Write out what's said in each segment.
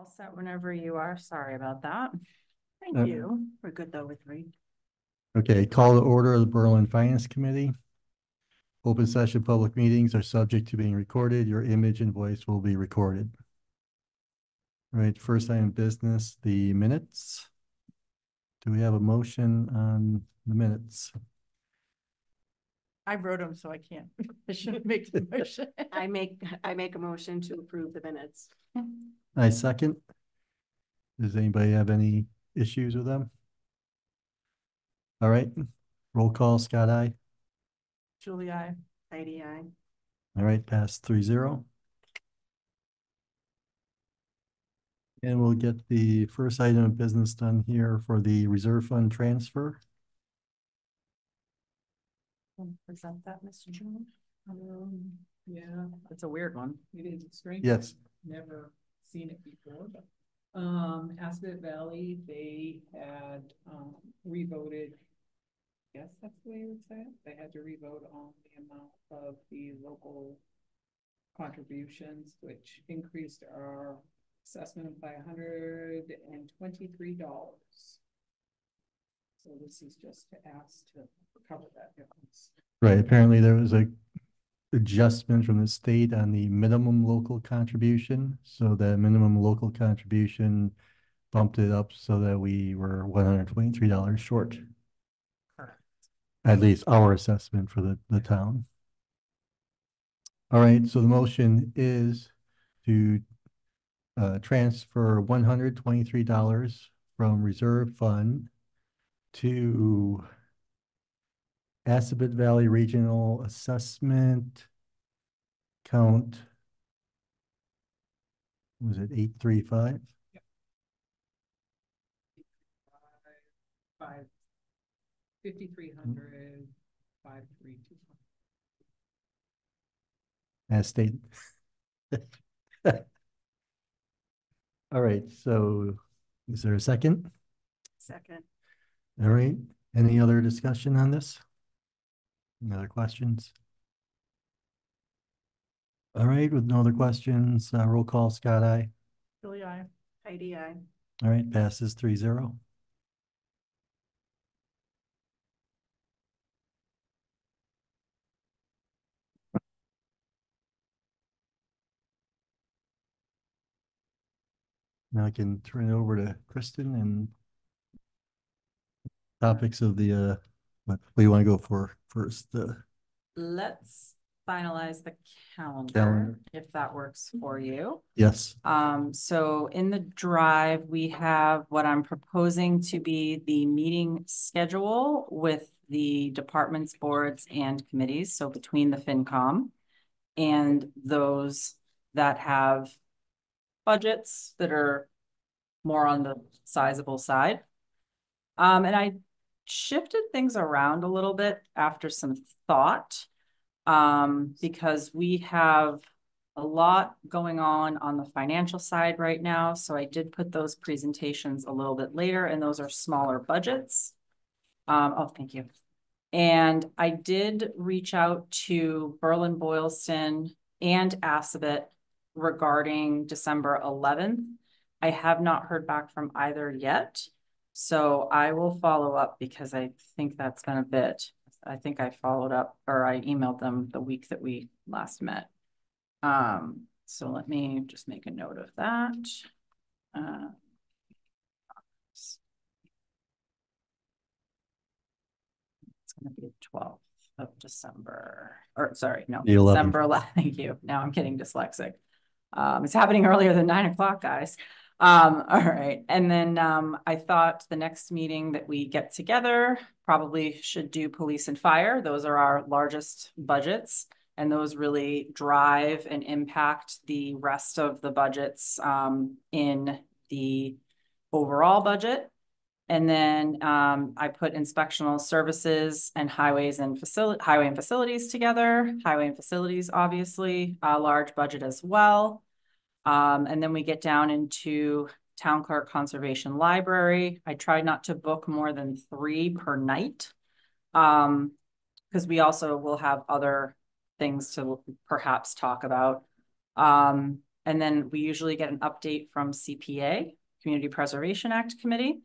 All set whenever you are. Sorry about that. Thank you. We're good though with 3. Okay, call to order of the Berlin Finance Committee. Open session public meetings are subject to being recorded. Your image and voice will be recorded. All right, first item of business, the minutes. Do we have a motion on the minutes? I wrote them, so I can't. I shouldn't make the motion. I make a motion to approve the minutes. I second. Does anybody have any issues with them? All right, roll call, Scott, aye. Julie, I. Heidi, aye. All right, pass 3-0. And we'll get the first item of business done here for the reserve fund transfer. Present that, Mr. Chairman. Yeah, it's a weird one. It is strange. Yes. Never seen it before, but Aspet Valley, they had revoted. Yes, that's the way you would say it. They had to revote on the amount of the local contributions, which increased our assessment by $123. So this is just to ask to cover that difference. Right, apparently there was a adjustment from the state on the minimum local contribution. So that minimum local contribution bumped it up so that we were $123 short. Correct. At least our assessment for the town. All right, so the motion is to transfer $123 from reserve fund to Assabet Valley Regional Assessment count. Was it 835? Yep. 5,300, 532. As stated. All right, so is there a second? Second. All right, any other discussion on this? Any other questions? All right, with no other questions, roll call, Scott, aye. Julie, I. Heidi, aye. All right, passes 3-0. Now I can turn it over to Kristen and topics of the, what do you want to go for first? Let's finalize the Calendar. if that works for you. Yes. So in the drive, we have what I'm proposing to be the meeting schedule with the departments, boards, and committees. So between the FinCom and those that have budgets that are more on the sizable side. And I shifted things around a little bit after some thought, because we have a lot going on the financial side right now. So I did put those presentations a little bit later, and those are smaller budgets. Oh, thank you. And I did reach out to Berlin Boylston and Assabet regarding December 11th. I have not heard back from either yet. So I will follow up because I think that's been a bit. I think I followed up, or I emailed them the week that we last met. So let me just make a note of that. It's going to be the 12th of December, or sorry, no, December 11th. Thank you. Now I'm getting dyslexic. It's happening earlier than 9 o'clock, guys. All right. And then I thought the next meeting that we get together probably should do police and fire. Those are our largest budgets, and those really drive and impact the rest of the budgets in the overall budget. And then I put inspectional services and highway and facilities together. Highway and facilities, obviously, a large budget as well. And then we get down into town clerk, conservation, library. I tried not to book more than 3 per night, because we also will have other things to perhaps talk about. And then we usually get an update from CPA, Community Preservation Act Committee.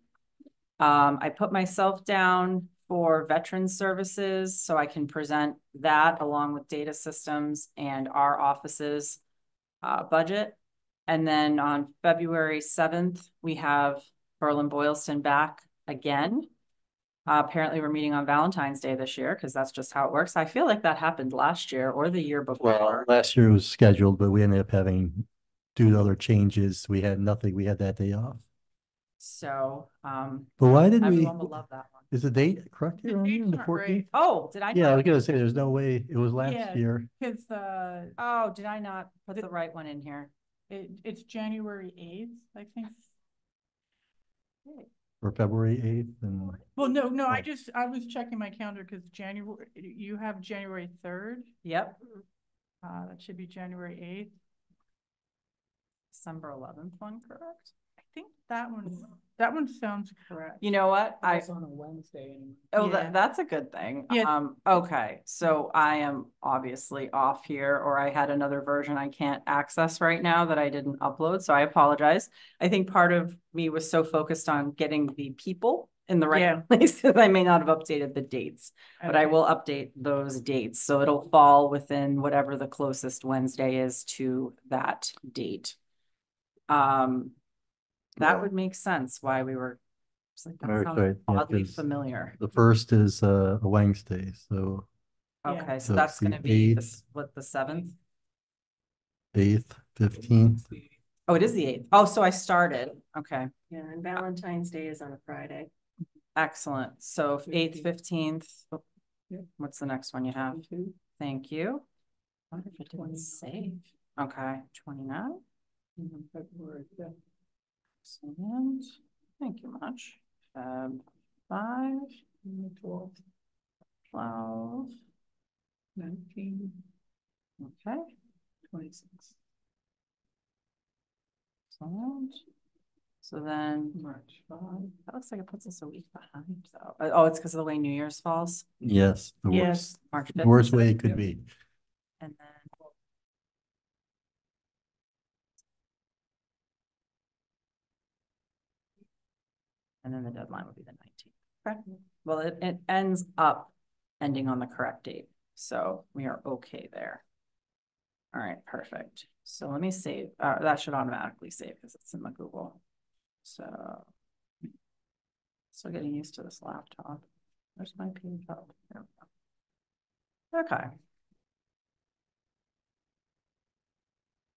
I put myself down for Veterans Services, so I can present that along with data systems and our office's budget. And then on February 7th, we have Berlin Boylston back again. Apparently we're meeting on Valentine's Day this year because that's just how it works. I feel like that happened last year or the year before. Well, last year was scheduled, but we ended up having, due to other changes, we had nothing. We had that day off. So, But why did we, everyone will love that one. is the date correct here on here, the dates aren't 14th? right. Oh, did I? Yeah, I not- was gonna say, there's no way, it was Yeah. last year. Cause, Oh, did I not put the right one in here? it's January 8th, I think. Or February 8th and, Well, no, Oh. I was checking my calendar because January, you have January 3rd. Yep, That should be January 8th. December 11th one, correct? I think that one sounds correct. You know what? It's on a Wednesday and Oh, Yeah. that's a good thing. Yeah. Okay, so I am obviously off here, or I had another version I can't access right now that I didn't upload, so I apologize. I think part of me was so focused on getting the people in the right Yeah. place that I may not have updated the dates, but I Okay. will update those dates. So it'll fall within whatever the closest Wednesday is to that date. That would make sense why we were. It's like, that Right, sounds right, yeah, oddly 'cause familiar. the first is a Wednesday, so Yeah. Okay, so So that's it's the gonna be 8th. the 7th? 8th, 15th. Oh, it is the 8th. Oh, so I started. Okay, Yeah, and Valentine's Day is on a Friday. excellent. So 8th, 15th. Yep. What's the next one you have? 22. Thank you. What if it didn't 29. save? Okay, 29. And then February 5th. Excellent. Thank you much. 5, And the 12th, 12. 19, Okay, 26, excellent. So then March 5. that looks like it puts us a week behind. So, oh, it's because of the way New Year's falls. Yes, the Yes. worst, March the 5th. worst way it could be. And then. And then the deadline would be the 19th. Correct. Well, it ends up ending on the correct date. So we are okay there. All right, perfect. So let me save, that should automatically save because it's in the Google. So. Still getting used to this laptop. Where's my page up? There we go. Okay.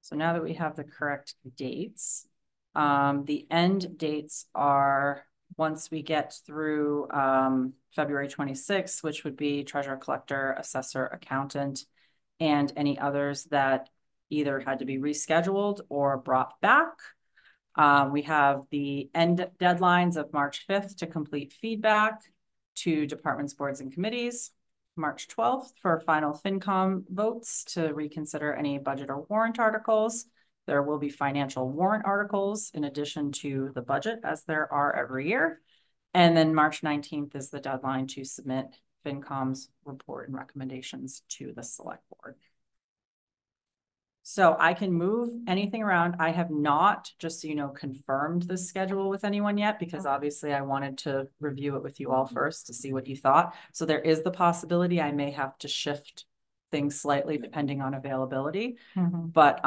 So now that we have the correct dates, the end dates are once we get through February 26th, which would be treasurer, collector, assessor, accountant, and any others that either had to be rescheduled or brought back. We have the end deadlines of March 5th to complete feedback to departments, boards, and committees. March 12th for final FinCom votes to reconsider any budget or warrant articles. There will be financial warrant articles in addition to the budget, as there are every year. And then March 19th is the deadline to submit FinCom's report and recommendations to the select board. So I can move anything around. I have not, just so you know, confirmed the schedule with anyone yet, because obviously I wanted to review it with you all first to see what you thought. So there is the possibility I may have to shift things slightly depending on availability. But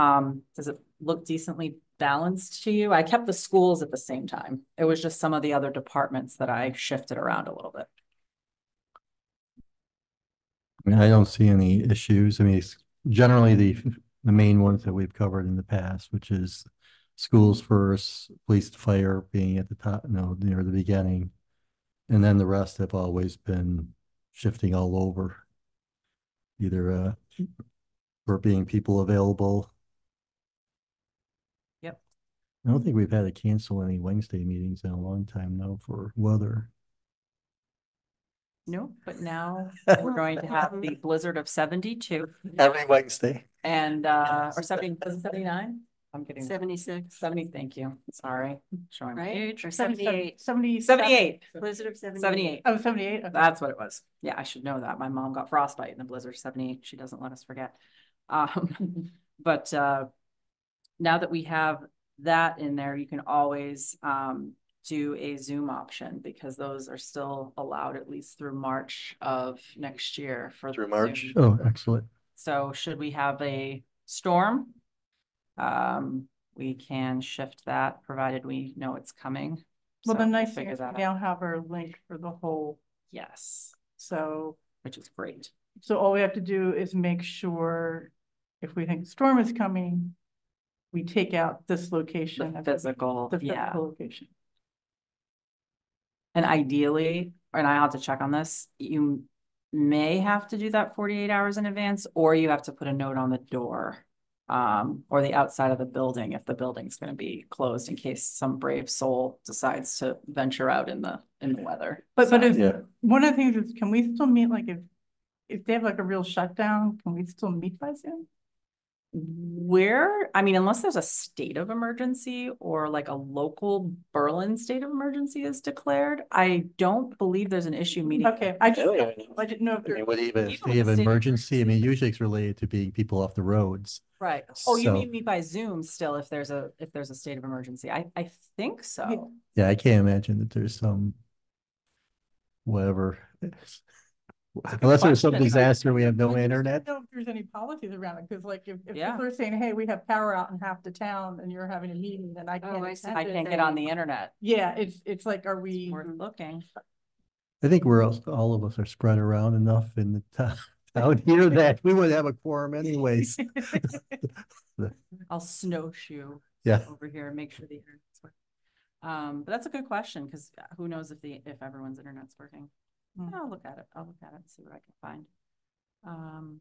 does it look decently balanced to you? I kept the schools at the same time. It was just some of the other departments that I shifted around a little bit. I mean, I don't see any issues. I mean, it's generally the main ones that we've covered in the past, which is schools first, police, fire being at the top, near the beginning. And then the rest have always been shifting all over. Either for being people available. Yep. I don't think we've had to cancel any Wednesday meetings in a long time now for weather. No, but now we're going to have the blizzard of 72 Every Wednesday. and or 70, was it 79? I'm getting 76, 70, thank you. Sorry, showing my right? age. Or 78. 78. Blizzard of 78. 78. Oh, 78. Okay. That's what it was. Yeah, I should know that. My mom got frostbite in the blizzard 78. She doesn't let us forget. But now that we have that in there, you can always do a Zoom option because those are still allowed at least through March of next year for Through March? Zoom. Oh, excellent. So should we have a storm? We can shift that provided we know it's coming. Well, So the we'll nice thing figure is we that out. now have our link for the whole, Yes, so, which is great. so all we have to do is make sure if we think a storm is coming, we take out this location. The as physical, The yeah. physical location. And ideally, and I have to check on this, you may have to do that 48 hours in advance, or you have to put a note on the door. Or the outside of the building if the building's gonna be closed in case some brave soul decides to venture out in the weather. But So, if, Yeah. one of the things is, can we still meet, like, if they have like a real shutdown, can we still meet by Zoom? I mean, unless there's a state of emergency or like a local Berlin state of emergency is declared, I don't believe there's an issue meeting. Okay, I didn't know if I there. mean, what even, if Even they with have the state of emergency, I mean, emergency. usually it's related to being people off the roads. Right. Oh, you So- mean meet by Zoom still if there's a state of emergency? I think so. Yeah, I can't imagine that there's some whatever. Unless there's some question. disaster, we have no I just internet. don't know if there's any policies around it, because like if Yeah. people are saying, hey, we have power out in half the town and you're having a meeting, then I can't I see. attend I it. can't get on the internet. Yeah, it's like, are we? Worth looking. I think all of us are spread around enough in the town here that we would have a quorum anyways. I'll snowshoe Yeah. over here and make sure the internet's working. But that's a good question because who knows if everyone's internet's working. Hmm. I'll look at it. And see what I can find.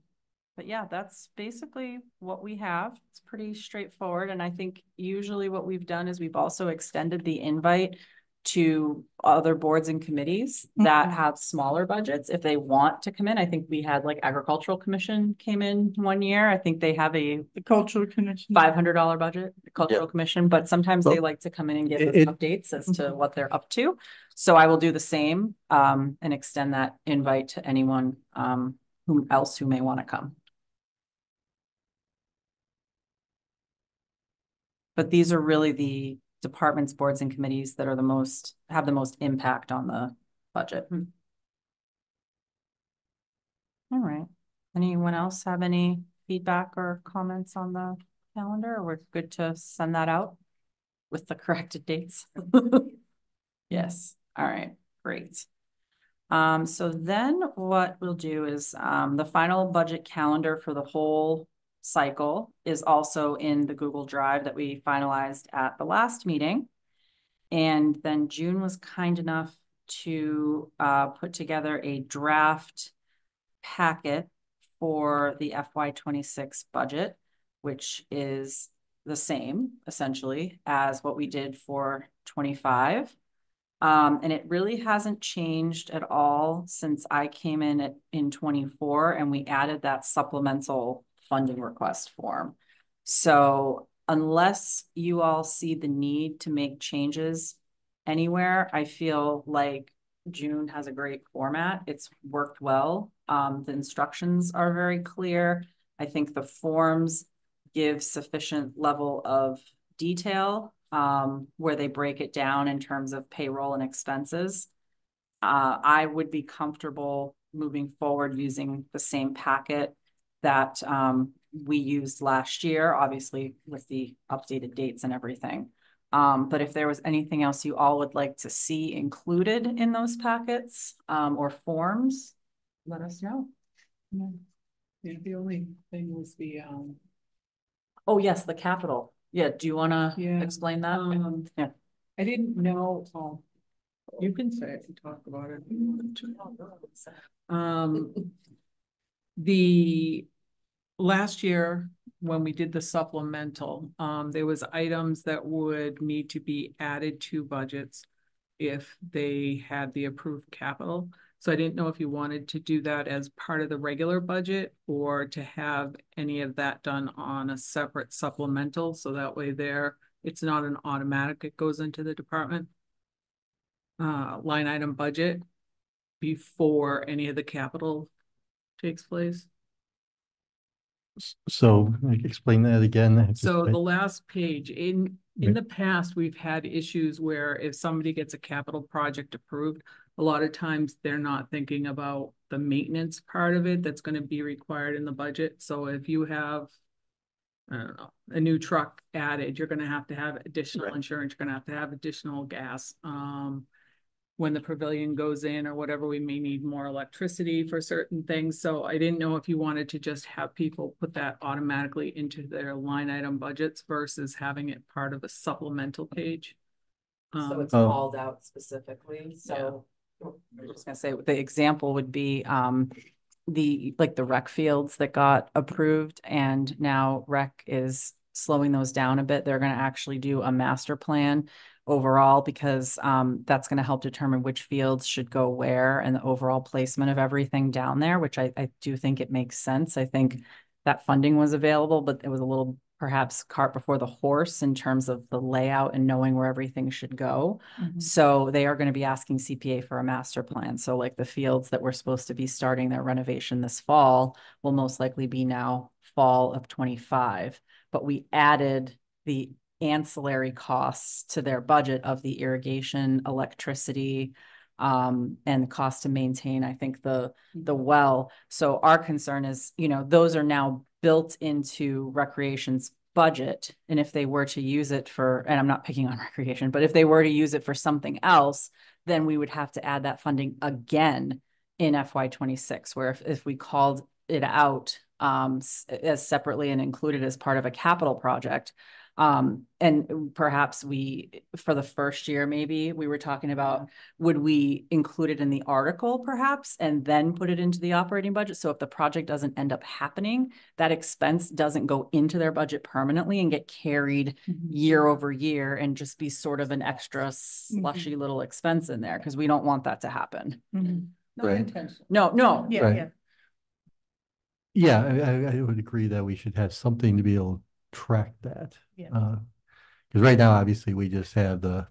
But yeah, that's basically what we have. It's pretty straightforward. And I think usually what we've done is we've also extended the invite to other boards and committees that Mhm. have smaller budgets if they want to come in. I think we had like Agricultural Commission came in one year. I think they have a The cultural connection. $500 budget, the Cultural Commission, but sometimes they Well, like to come in and give us it- updates as to what they're up to. So I will do the same, and extend that invite to anyone, who may want to come. But these are really the departments, boards and committees that are have the most impact on the budget. All right. Anyone else have any feedback or comments on the calendar? Or we're good to send that out with the corrected dates? Yes. All right, great. So then what we'll do is, the final budget calendar for the whole cycle is also in the Google Drive that we finalized at the last meeting. And then June was kind enough to put together a draft packet for the FY26 budget, which is the same essentially as what we did for 25. And it really hasn't changed at all since I came in 24 and we added that supplemental funding request form. So unless you all see the need to make changes anywhere, I feel like June has a great format. It's worked well. The instructions are very clear. I think the forms give sufficient level of detail, where they break it down in terms of payroll and expenses. I would be comfortable moving forward using the same packet that we used last year, obviously with the updated dates and everything. But if there was anything else you all would like to see included in those packets or forms, let us know. Yeah, the only thing was the, Oh, yes, the capital. Yeah, do you want to Yeah, explain that? Yeah. I didn't know, you can say it and talk about it if you want to. The last year, when we did the supplemental, there was items that would need to be added to budgets if they had the approved capital. So I didn't know if you wanted to do that as part of the regular budget or to have any of that done on a separate supplemental. So that way it's not an automatic, it goes into the department line item budget before any of the capital takes place. So like, explain that again. I just- So I- the last page, in Right. the past, we've had issues where if somebody gets a capital project approved, a lot of times they're not thinking about the maintenance part of it that's gonna be required in the budget. So if you have, I don't know, a new truck added, you're gonna have to have additional Right. insurance, you're gonna have to have additional gas. When the pavilion goes in or whatever, we may need more electricity for certain things. So I didn't know if you wanted to just have people put that automatically into their line item budgets versus having it part of a supplemental page. So it's Oh. called out specifically, so. I was gonna say, the example would be, like the rec fields that got approved and now rec is slowing those down a bit. They're gonna actually do a master plan overall because, that's gonna help determine which fields should go where and the overall placement of everything down there, which I do think it makes sense. I think that funding was available, but it was a little perhaps cart before the horse in terms of the layout and knowing where everything should go. So they are going to be asking CPA for a master plan. So like the fields that were supposed to be starting their renovation this fall will most likely be now fall of 25. But we added the ancillary costs to their budget of the irrigation, electricity, and the cost to maintain, I think, the well. So our concern is, those are now built into recreation's budget. And if they were to use it for, and I'm not picking on recreation, but if they were to use it for something else, then we would have to add that funding again in FY26, where if we called it out as separately and included as part of a capital project, and perhaps for the first year, maybe we were talking about, would we include it in the article perhaps, and then put it into the operating budget? So if the project doesn't end up happening, that expense doesn't go into their budget permanently and get carried year over year and just be sort of an extra slushy little expense in there, because we don't want that to happen. Not Right. intentional. No. Yeah, Right. yeah. Yeah, I would agree that we should have something to be able to track that. Yeah. Because right now, obviously, we just have the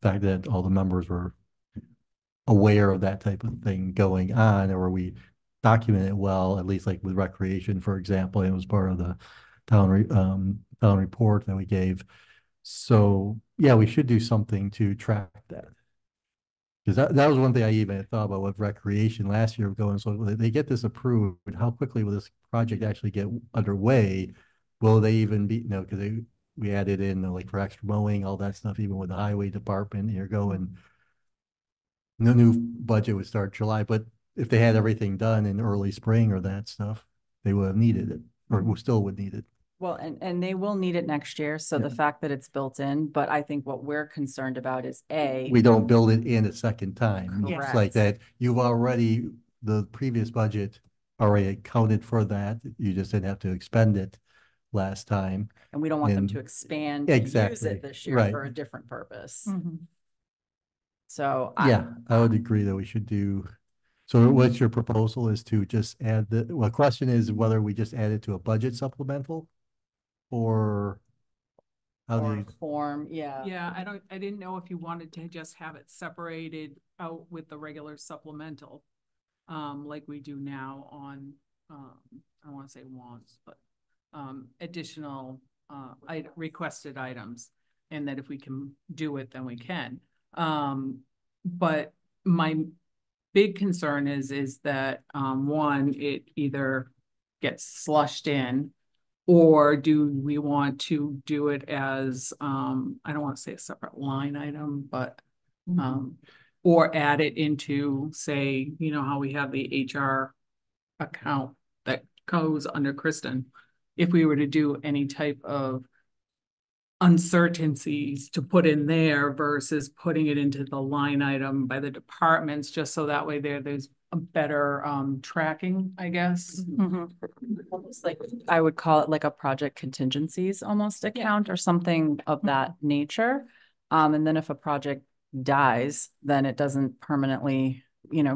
fact that all the members were aware of that type of thing going on, or we document it well, at least like with recreation, for example, it was part of the town report that we gave. So yeah, we should do something to track that. Because that was one thing I even thought about with recreation last year going, so they get this approved, how quickly will this project actually get underway? Will they even be, because we added in like for extra mowing, all that stuff, even with the highway department, you're going, no new budget would start July, but if they had everything done in early spring or that stuff, they would have needed it, or still would need it. Well, and they will need it next year. So the Yeah. fact that it's built in, but I think what we're concerned about is We don't build it in a second time. It's Correct. like that, the previous budget already accounted for that. You just didn't have to expend it last time. and we don't want them and- to expand and use Exactly, it this year right. for a different purpose. Mhm. So Yeah, I would agree that we should do. So what's your proposal is to just add the question is whether we just add it to a budget supplemental? Or how do or you, form, yeah. Yeah, I didn't know if you wanted to just have it separated out with the regular supplemental. Like we do now on, I don't wanna say wants, but, additional, requested items. And that if we can do it, then we can. But my big concern is that, one, it either gets slushed in, or do we want to do it as, I don't want to say a separate line item, but, or add it into, say, how we have the HR account that goes under Kristen. If we were to do any type of uncertainties to put in there versus putting it into the line item by the departments, just so that way there's a better tracking, I guess. Mhm. Almost like, I would call it like a project contingencies almost account or something of that nature. And then if a project dies, then it doesn't permanently,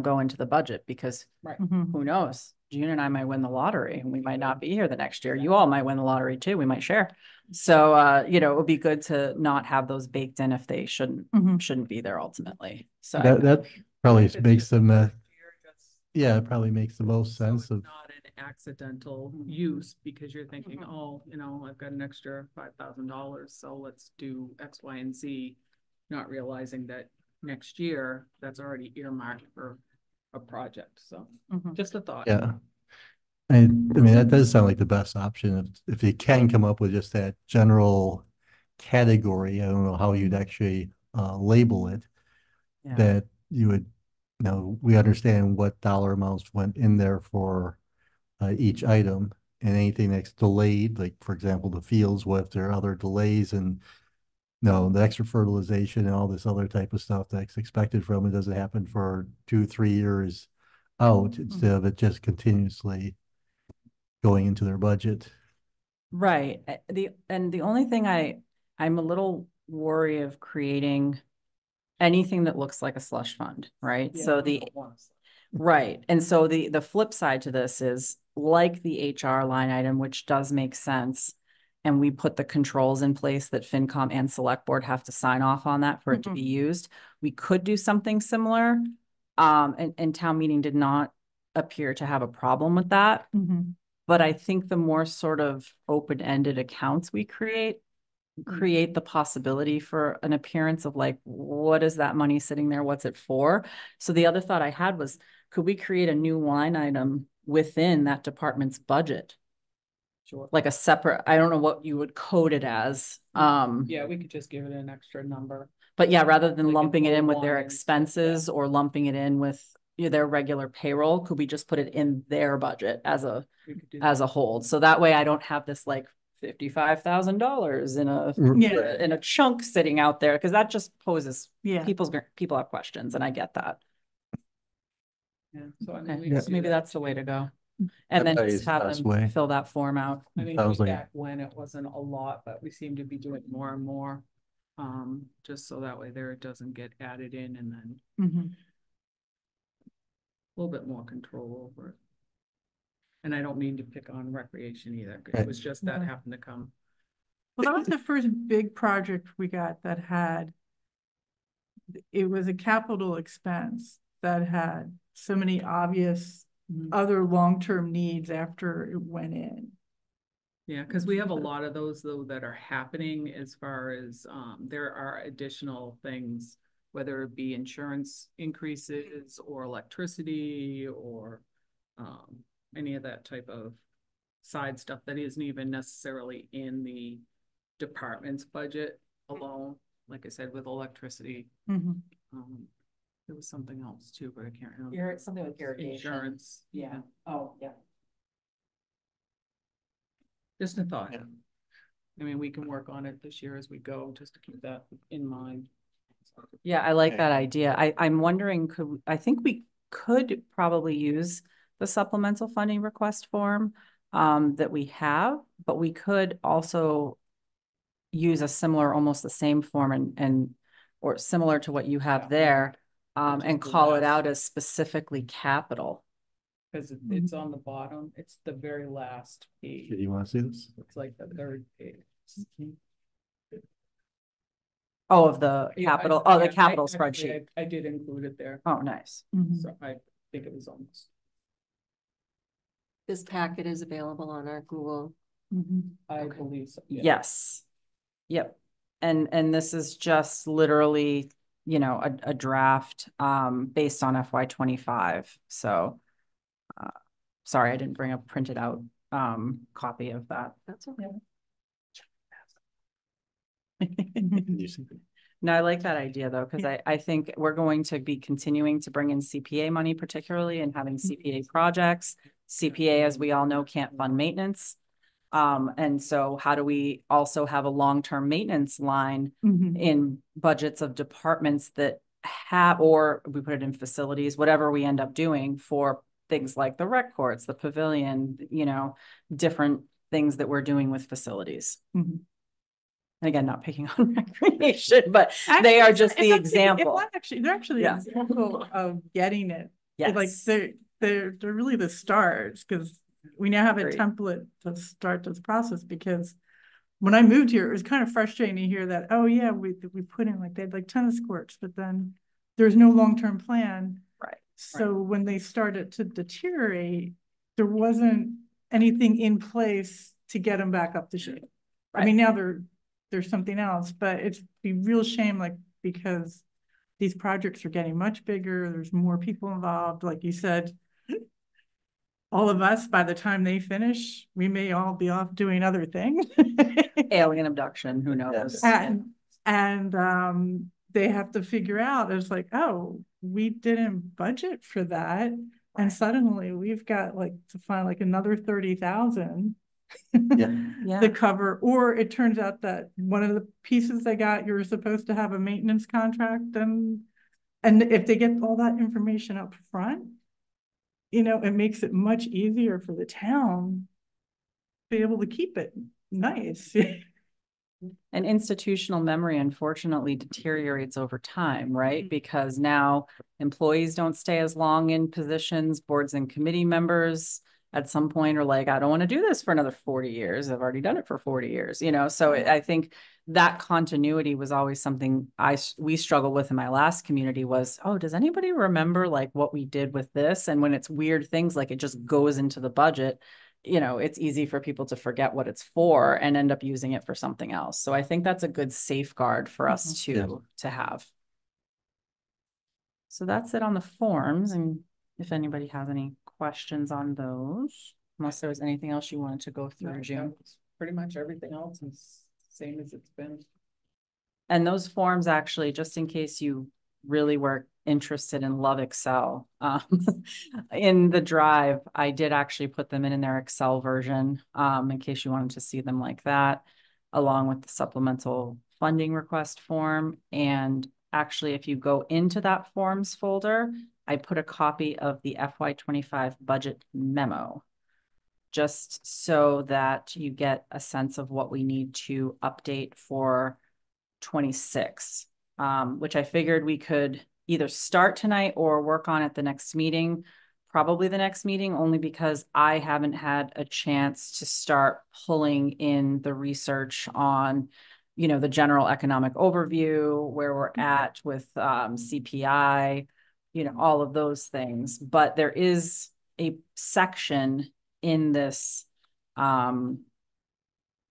go into the budget, because Mhm. who knows? June and I might win the lottery and we might not be here the next year. You all might win the lottery too. We might share. So, it would be good to not have those baked in if they Mhm. shouldn't be there ultimately. So that probably If it's makes just a them, year, just yeah, it probably makes the most so sense it's of, not an accidental Mhm. use because you're thinking, Mhm. oh, I've got an extra $5,000, so let's do X, Y, and Z, not realizing that next year, that's already earmarked for a project, so Mhm. just a thought. Yeah. I mean, that does sound like the best option. If you can come up with just that general category, I don't know how you'd actually label it, Yeah. that you would, we understand what dollar amounts went in there for each item, and anything that's delayed, like for example, the fields, what if there are other delays and the extra fertilization and all this other type of stuff that's expected from it doesn't happen for 2, 3 years out instead of it just continuously going into their budget. Right. The only thing I'm a little worried of creating anything that looks like a slush fund, right? Yeah, So I the, don't want to- right. And so the flip side to this is like the HR line item, which does make sense. And we put the controls in place that FinCom and Select Board have to sign off on that for it to Mhm. be used. We could do something similar. And town meeting did not appear to have a problem with that. Mhm. But I think the more sort of open-ended accounts we create the possibility for an appearance of like, what is that money sitting there? What's it for? So the other thought I had was, could we create a new line item within that department's budget? Sure. Like a separate, I don't know what you would code it as. Yeah, we could just give it an extra number. But yeah, rather than Like a lumping it in total with their line and stuff, expenses or lumping it in with their regular payroll, could we just put it in their budget We could do as that. a whole? So that way I don't have this like $55,000 Yeah. in a chunk sitting out there, because that just poses Yeah. people have questions, and I get that. Yeah, so I mean, Okay, we could so do maybe that that's the way to too. go. That And then probably just is the have best them way. fill that form out. I mean, Sounds way like- back when it wasn't a lot, but we seem to be doing more and more. Just so that way there it doesn't get added in and then Mhm. a little bit more control over it. And I don't mean to pick on recreation either. It Right. was just that No. happened to come. Well, that was the first big project we got that had, it was a capital expense that had so many obvious other long-term needs after it went in. Yeah, because we have a lot of those though that are happening as far as there are additional things, whether it be insurance increases or electricity or any of that type of side stuff that isn't even necessarily in the department's budget alone. Like I said, with electricity, Mhm. there was something else too, but I can't remember. Something with irrigation. Insurance. Yeah. Oh, yeah. Just a thought. Yeah. I mean, we can work on it this year as we go, just to keep that in mind. Yeah, I like Okay. that idea. I'm wondering, I think we could probably use the supplemental funding request form that we have, but we could also use a similar, almost the same form or similar to what you have there, Which is and the call it last. out as specifically capital. Because it's on the bottom, it's the very last Do page, you want to see this? it's like the third page. Oh, of the Yeah, capital, I- the yeah, capital actually, spreadsheet. I did include it there, Oh, nice. Mhm. so I think it was almost, This packet is available on our Google. Mhm. I believe so. Yeah. Yes. Yep. And this is just literally, a draft, based on FY 25. So, sorry, I didn't bring a printed out, copy of that. That's okay. You see- No, I like that idea though, because I think we're going to be continuing to bring in CPA money particularly and having CPA projects. CPA, as we all know, can't fund maintenance. And so how do we also have a long-term maintenance line Mhm. in budgets of departments that have, or we put it in facilities, whatever we end up doing for things like the rec courts, the pavilion, different things that we're doing with facilities. Mhm. And again, not picking on recreation, but Actually, they are it's- just it's the actually- example. it's actually, they're actually Yeah. an example of getting it. It's like Yes. they're really the stars, because we now have a Agreed. template to start this process. Because when I moved here, it was kind of frustrating to hear that, oh yeah, we put in they had tennis courts, but then there's no long-term plan. Right. So when they started to deteriorate, there wasn't anything in place to get them back up to shape. I mean, now there's something else, but it's a real shame, like, because these projects are getting much bigger. There's more people involved. Like you said, all of us, by the time they finish, we may all be off doing other things. Alien abduction, who knows? And they have to figure out, it's like, oh, we didn't budget for that. And suddenly we've got like to find like another 30,000 Yeah. to cover, or it turns out that one of the pieces they got, you were supposed to have a maintenance contract, and if they get all that information up front, you know, it makes it much easier for the town to be able to keep it nice. And institutional memory unfortunately deteriorates over time, right? Because now employees don't stay as long in positions, boards and committee members at some point are like, I don't want to do this for another 40 years. I've already done it for 40 years, you know? So I think that continuity was always something we struggled with in my last community was, oh, does anybody remember like what we did with this? And when it's weird things, like it just goes into the budget, you know, it's easy for people to forget what it's for and end up using it for something else. So I think that's a good safeguard for us to have. So that's it on the forms. And if anybody has any questions on those, unless there was anything else you wanted to go through, No, June. pretty much everything else is same as it's been. And those forms actually, just in case you really were interested and love Excel, in the drive, I did actually put them in their Excel version, in case you wanted to see them like that, along with the supplemental funding request form. And actually, if you go into that forms folder, I put a copy of the FY25 budget memo, just so that you get a sense of what we need to update for 26, which I figured we could either start tonight or work on at the next meeting, probably the next meeting, only because I haven't had a chance to start pulling in the research on, you know, the general economic overview, where we're at with CPI, you know, all of those things. But there is a section in this memo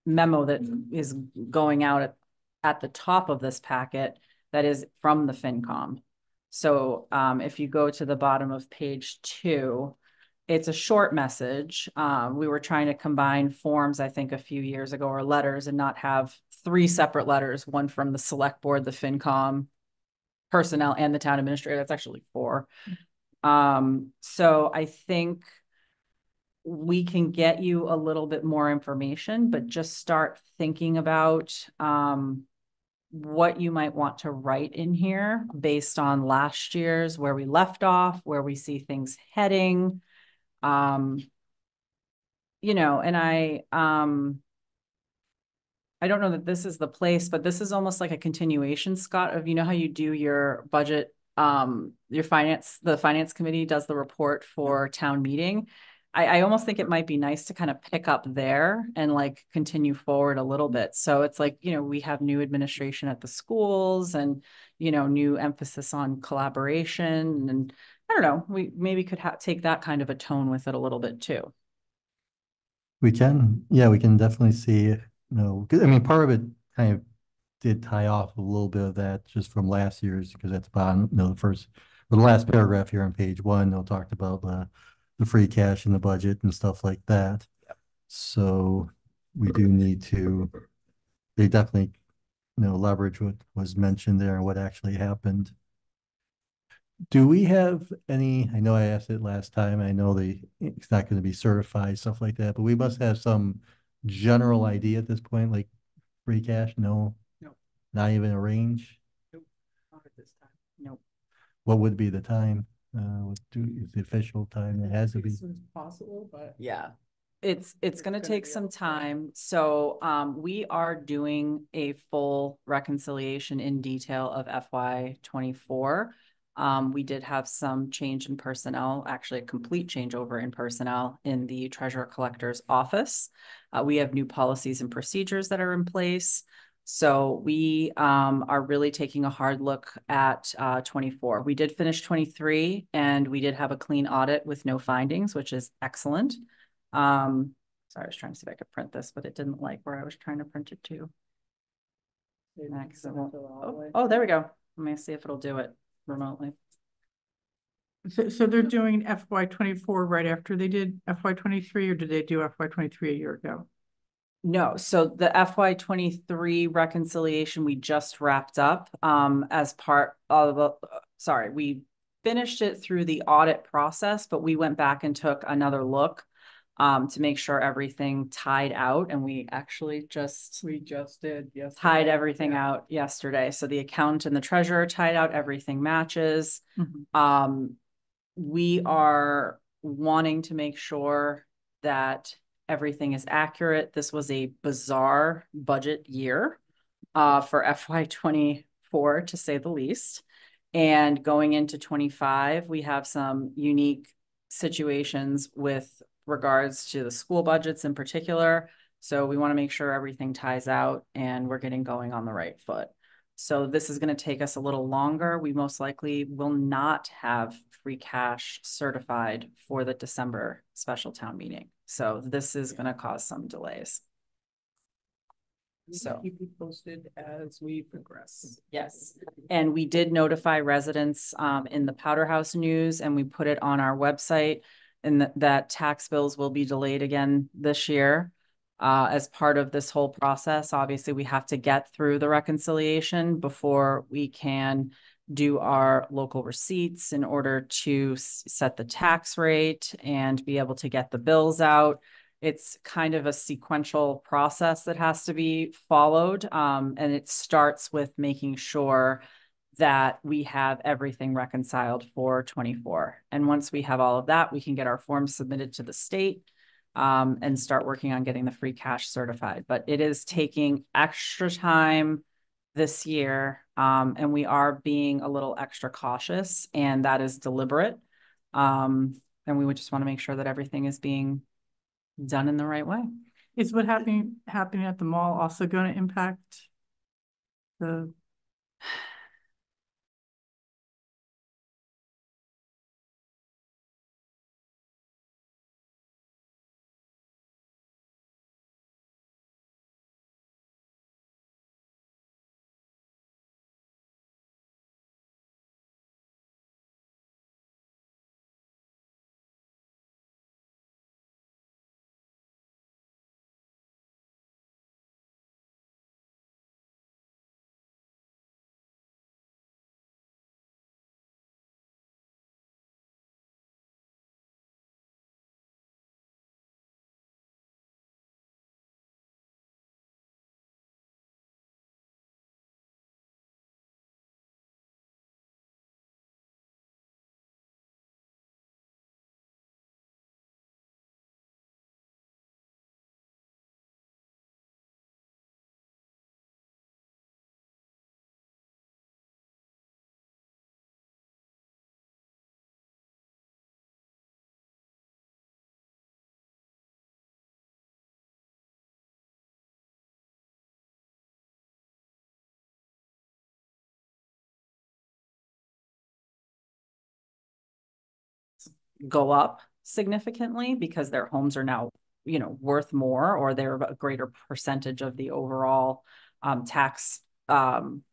that is going out at the top of this packet that is from the FinCom. So if you go to the bottom of page 2, it's a short message. We were trying to combine forms, I think, a few years ago, or letters, and not have 3 separate letters, one from the select board, the FinCom, personnel, and the town administrator. That's actually 4. So I think we can get you a little bit more information, but just start thinking about what you might want to write in here based on last year's, where we left off, where we see things heading. You know, and I don't know that this is the place, but this is almost like a continuation, Scott, of, you know, how you do your budget, the finance committee does the report for town meeting. I almost think it might be nice to kind of pick up there and like continue forward a little bit. So it's like, you know, we have new administration at the schools and, you know, new emphasis on collaboration. And I don't know, we maybe could take that kind of a tone with it a little bit too. We can definitely see, you know, 'cause, I mean, part of it kind of did tie off a little bit of that just from last year's, because at the bottom, you know, the last paragraph here on page 1, they'll talk about the free cash in the budget and stuff like that. Yep. So we do need to, they definitely, you know, leverage what was mentioned there and what actually happened. Do we have any, I know I asked it last time, I know it's not going to be certified, stuff like that, but we must have some general idea at this point, like free cash? No, not even a range? Nope, not at this time. Nope. What would be the time? Is the official time? It has to be as soon as possible, but yeah, it's going to take some time. So we are doing a full reconciliation in detail of FY24. We did have some change in personnel, actually a complete changeover in personnel in the treasurer collector's office. We have new policies and procedures that are in place. So we are really taking a hard look at 24. We did finish 23 and we did have a clean audit with no findings, which is excellent. Sorry, I was trying to see if I could print this, but it didn't like where I was trying to print it to. Next, it won't- oh, there we go. Let me see if it'll do it remotely. So they're doing FY 24 right after they did FY 23, or did they do FY 23 a year ago? No, so the FY 23 reconciliation we just wrapped up as part of, sorry, we finished it through the audit process, but we went back and took another look to make sure everything tied out, and we actually just We just did, yes. tied everything out yesterday. So the accountant and the treasurer tied out, everything matches. Mhm. We are wanting to make sure that everything is accurate. This was a bizarre budget year for FY 24, to say the least. And going into 25, we have some unique situations with regards to the school budgets in particular. So we want to make sure everything ties out and we're getting going on the right foot. So this is going to take us a little longer. We most likely will not have free cash certified for the December special town meeting. So this is going to cause some delays. So Keep you posted as we progress. yes, and we did notify residents in the Powder House News, and we put it on our website, and that tax bills will be delayed again this year. As part of this whole process, obviously, we have to get through the reconciliation before we can do our local receipts in order to set the tax rate and be able to get the bills out. It's kind of a sequential process that has to be followed. And it starts with making sure that we have everything reconciled for 24. And once we have all of that, we can get our forms submitted to the state and start working on getting the free cash certified. But it is taking extra time this year. And we are being a little extra cautious, and that is deliberate. And we would just want to make sure that everything is being done in the right way. Is what happening at the mall also going to impact the? Go up significantly because their homes are now, worth more, or they're a greater percentage of the overall taxable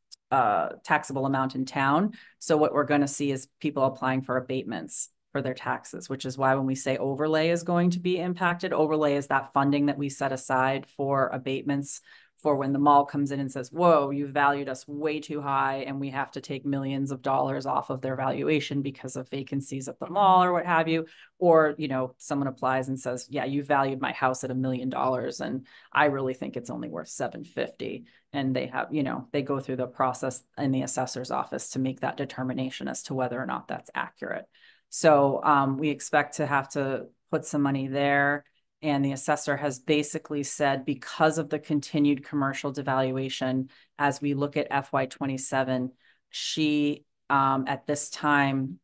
amount in town. So what we're going to see is people applying for abatements for their taxes, which is why when we say overlay is going to be impacted, overlay is that funding that we set aside for abatements for when the mall comes in and says, whoa, you valued us way too high, and we have to take millions of dollars off of their valuation because of vacancies at the mall or what have you. Or, someone applies and says, yeah, you valued my house at $1 million and I really think it's only worth $750. And they have, they go through the process in the assessor's office to make that determination as to whether or not that's accurate. So we expect to have to put some money there. And the assessor has basically said, because of the continued commercial devaluation, as we look at FY 27, she at this time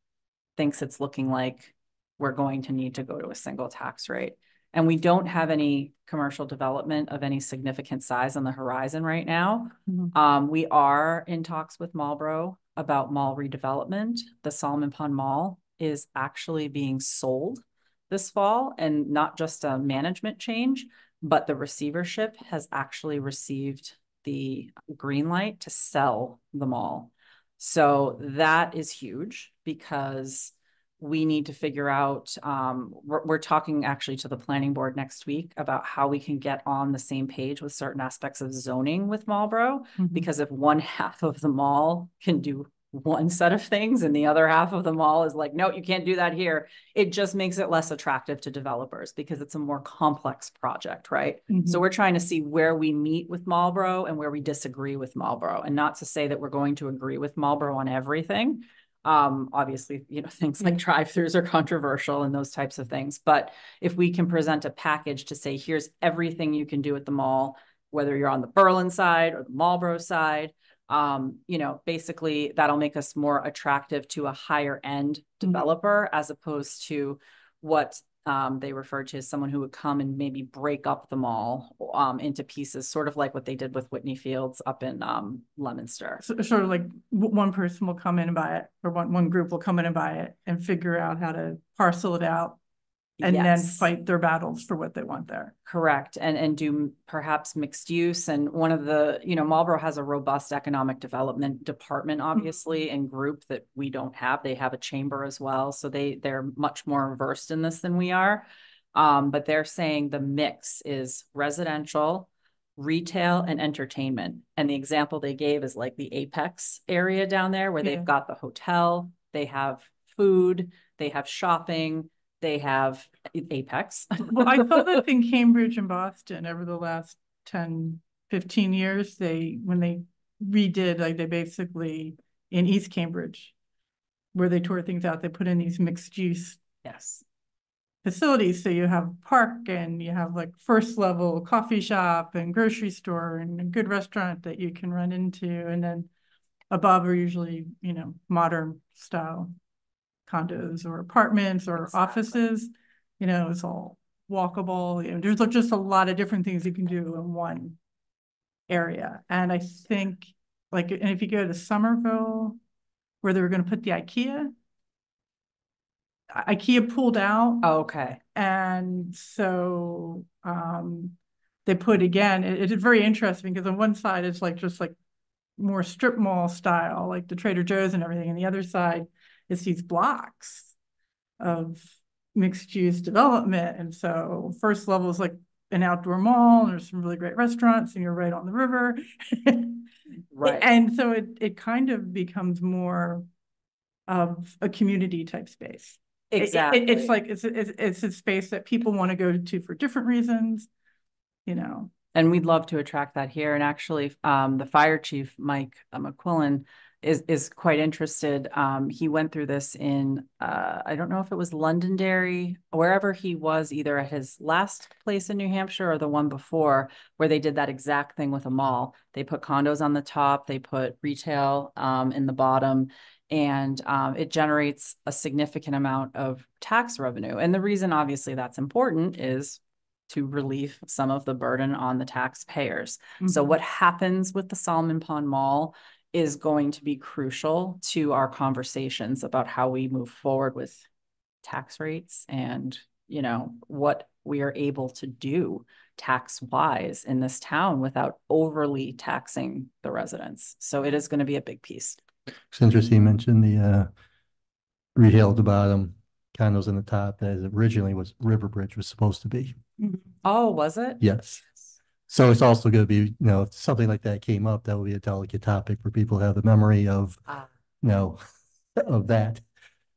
thinks it's looking like we're going to need to go to a single tax rate. And we don't have any commercial development of any significant size on the horizon right now. We are in talks with Marlboro about mall redevelopment. The Solomon Pond Mall is actually being sold this fall, and not just a management change, but the receivership has actually received the green light to sell the mall. So that is huge because we need to figure out, we're talking actually to the planning board next week about how we can get on the same page with certain aspects of zoning with Marlboro. Because if one half of the mall can do one set of things and the other half of the mall is like, no, you can't do that here, it just makes it less attractive to developers because it's a more complex project, right? So we're trying to see where we meet with Marlboro and where we disagree with Marlboro, and not to say that we're going to agree with Marlboro on everything. Obviously, you know, things like drive-throughs are controversial and those types of things. But if we can present a package to say, here's everything you can do at the mall, whether you're on the Berlin side or the Marlboro side, you know, basically that'll make us more attractive to a higher end developer as opposed to what they refer to as someone who would come and maybe break up the mall into pieces, sort of like what they did with Whitney Fields up in Leominster. So, sort of like one person will come in and buy it, or one group will come in and buy it and figure out how to parcel it out and then fight their battles for what they want there. Correct. And do perhaps mixed use. And one of the, you know, Marlboro has a robust economic development department, obviously, and group that we don't have. They have a chamber as well. So they're much more versed in this than we are. But they're saying the mix is residential, retail, and entertainment. And the example they gave is like the Apex area down there where they've got the hotel, they have food, they have shopping, they have Apex. Well, I saw that in Cambridge and Boston over the last 10, 15 years, when they redid, like they basically, in East Cambridge, where they tore things out, they put in these mixed use facilities. So you have park and you have like first level coffee shop and grocery store and a good restaurant that you can run into. And then above are usually, you know, modern style condos or apartments or offices. You know, it's all walkable. You know, there's just a lot of different things you can do in one area. And I think, like, and if you go to Somerville, where they were going to put the IKEA pulled out. Oh, okay. And so they put again, it is very interesting because on one side it's like just like more strip mall style, like the Trader Joe's and everything. And the other side is these blocks of mixed use development. And so first level is like an outdoor mall, and there's some really great restaurants, and you're right on the river. Right. And so it kind of becomes more of a community type space. Exactly. It's like it's a space that people want to go to for different reasons, you know. And we'd love to attract that here. And actually, the fire chief, Mike McQuillan, is quite interested. He went through this in, I don't know if it was Londonderry, wherever he was, either at his last place in New Hampshire or the one before, where they did that exact thing with a mall. They put condos on the top, they put retail in the bottom, and it generates a significant amount of tax revenue. And the reason obviously that's important is to relieve some of the burden on the taxpayers. So what happens with the Solomon Pond Mall is going to be crucial to our conversations about how we move forward with tax rates and, you know, what we are able to do tax-wise in this town without overly taxing the residents. So it is going to be a big piece. It's interesting you mentioned the retail at the bottom, condos in the top, as originally was Riverbridge was supposed to be. Oh, was it? Yes. So it's also going to be, you know, if something like that came up, that would be a delicate topic for people to have the memory of, you know, of that.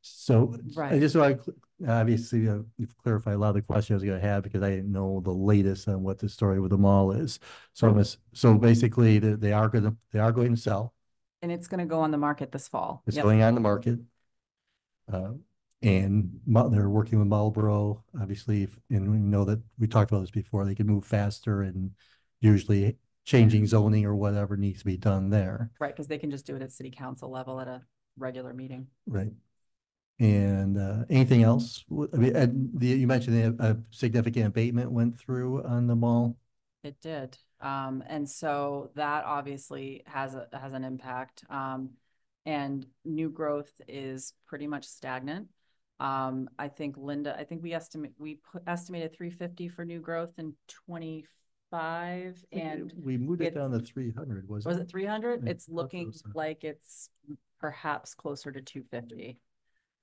So I just want to, obviously, you've clarified a lot of the questions I was going to have because I didn't know the latest on what the story with the mall is. So so basically, they are going to sell. And it's going to go on the market this fall. It's going on the market. And they're working with Marlboro, obviously, and we know that we talked about this before, they can move faster and usually changing zoning or whatever needs to be done there. Right, because they can just do it at city council level at a regular meeting. Right. And anything else? I mean, you mentioned a significant abatement went through on the mall. It did. And so that obviously has an impact. And new growth is pretty much stagnant. I think Linda, we estimated 350 for new growth in 25, and We moved it it's- down to 300, wasn't was it 300? Yeah, It's I thought looking it was, like it's perhaps closer to 250.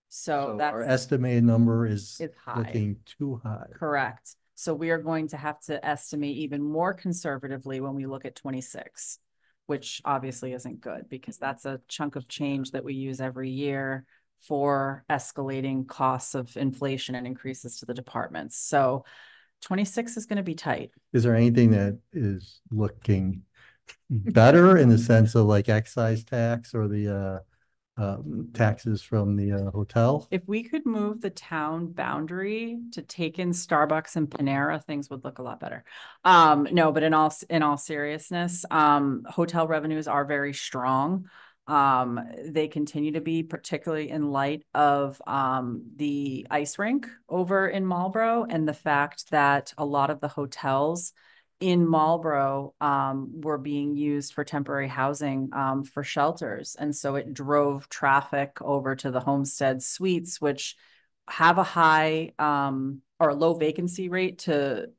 So So our that's estimated number is high. looking too high. correct. So we are going to have to estimate even more conservatively when we look at 26, which obviously isn't good because that's a chunk of change that we use every year for escalating costs of inflation and increases to the departments. So 26 is going to be tight. Is there anything that is looking better in the sense of like excise tax or the taxes from the hotel? If we could move the town boundary to take in Starbucks and Panera, things would look a lot better. No, but in all seriousness, hotel revenues are very strong. They continue to be, particularly in light of the ice rink over in Marlborough and the fact that a lot of the hotels in Marlborough were being used for temporary housing for shelters. And so it drove traffic over to the Homestead Suites, which have a high or low vacancy rate to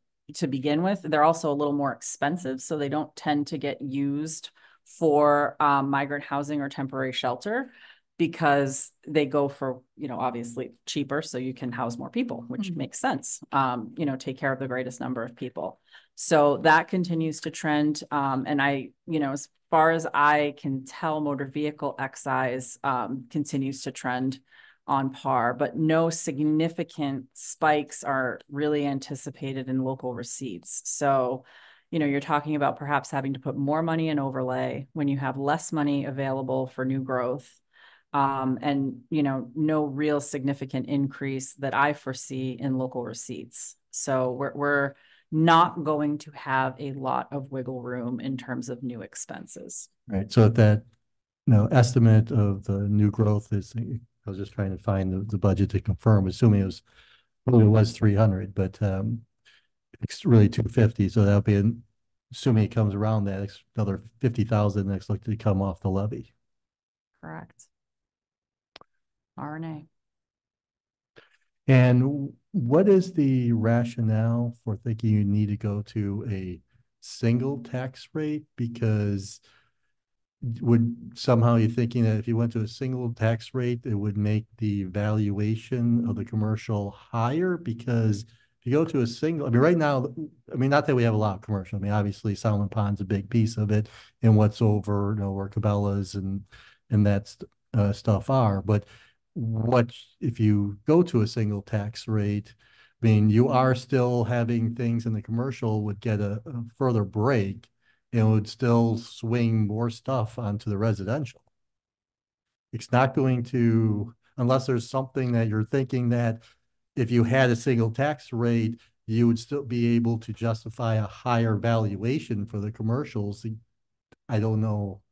begin with. They're also a little more expensive, so they don't tend to get used for migrant housing or temporary shelter because they go for, obviously cheaper, so you can house more people, which makes sense. Take care of the greatest number of people. So that continues to trend. And as far as I can tell, motor vehicle excise continues to trend on par, but no significant spikes are really anticipated in local receipts. So, you're talking about perhaps having to put more money in overlay when you have less money available for new growth. And, no real significant increase that I foresee in local receipts. So we're not going to have a lot of wiggle room in terms of new expenses. Right, so if that, estimate of the new growth is, I was just trying to find the budget to confirm, assuming it was 300, but it's really 250, so that'll be, assuming it comes around that, it's another 50,000 that's likely to come off the levy. Correct. RNA. And what is the rationale for thinking you need to go to a single tax rate? Because would somehow you're thinking that if you went to a single tax rate, it would make the valuation of the commercial higher? Because if you go to a single, right now, not that we have a lot of commercial. Obviously Solomon Pond's a big piece of it and what's over, where Cabela's and that stuff are. But what if you go to a single tax rate? You are still having things in the commercial would get a further break and would still swing more stuff onto the residential. It's not going to, unless there's something that you're thinking that if you had a single tax rate, you would still be able to justify a higher valuation for the commercials. I don't know.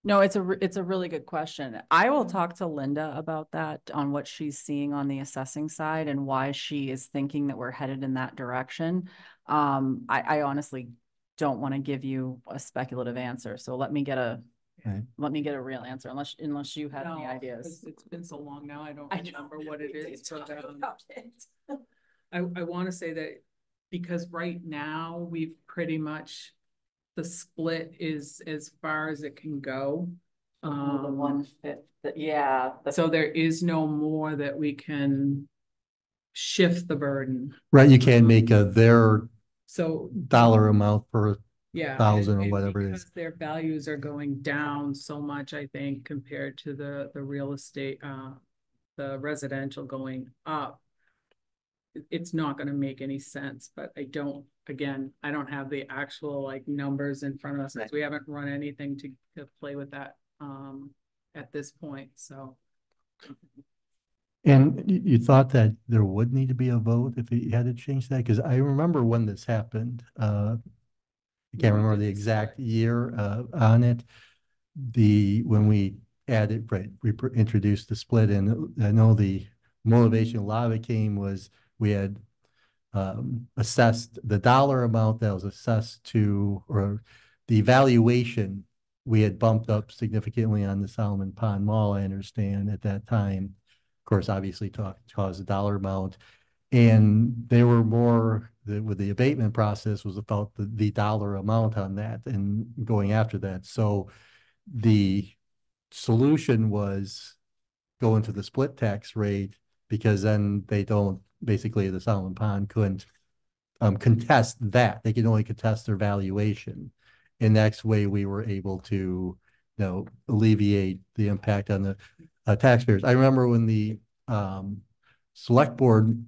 No, it's a really good question. I will talk to Linda about that on what she's seeing on the assessing side and why she is thinking that we're headed in that direction. I honestly don't want to give you a speculative answer. So let me get a real answer unless you have any ideas. It's been so long now, I don't I know. remember what it is. But, it. I want to say that because right now we've pretty much, the split is as far as it can go. The 1/5, yeah. So there is no more that we can shift the burden. Right, you can't make their So dollar amount per yeah, 1,000 or and whatever it because is. their values are going down so much, I think, compared to the real estate, the residential going up. It's not going to make any sense, but I don't have the actual numbers in front of us. We haven't run anything to play with that at this point. So. And you thought that there would need to be a vote if you had to change that? Because I remember when this happened, I can't remember the exact year on it. When we added, right, introduced the split, and I know the motivation, a lot of it came was we had assessed the dollar amount that was assessed to, or the valuation we had bumped up significantly on the Solomon Pond Mall, I understand, at that time. Of course, obviously caused the dollar amount. And they were more, with the abatement process was about the dollar amount on that and going after that. So the solution was going to the split tax rate, because then they don't, basically the Solomon Pond couldn't contest that. They could only contest their valuation. And that's way we were able to, alleviate the impact on the taxpayers. I remember when the select board,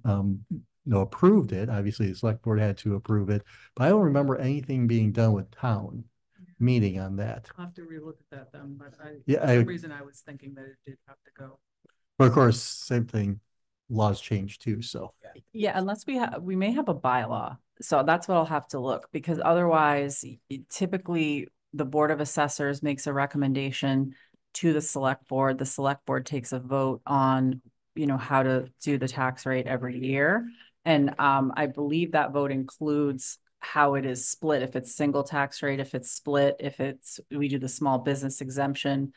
approved it. Obviously, the select board had to approve it, but I don't remember anything being done with town meeting on that. I'll have to relook at that then, but Yeah, for some reason I was thinking that it did have to go. But of course, same thing, laws change too, so. Yeah, unless we may have a bylaw. So that's what I'll have to look, because otherwise typically the Board of Assessors makes a recommendation to the select board. The select board takes a vote on, how to do the tax rate every year. And I believe that vote includes how it is split, if it's single tax rate, if it's split, we do the small business exemption.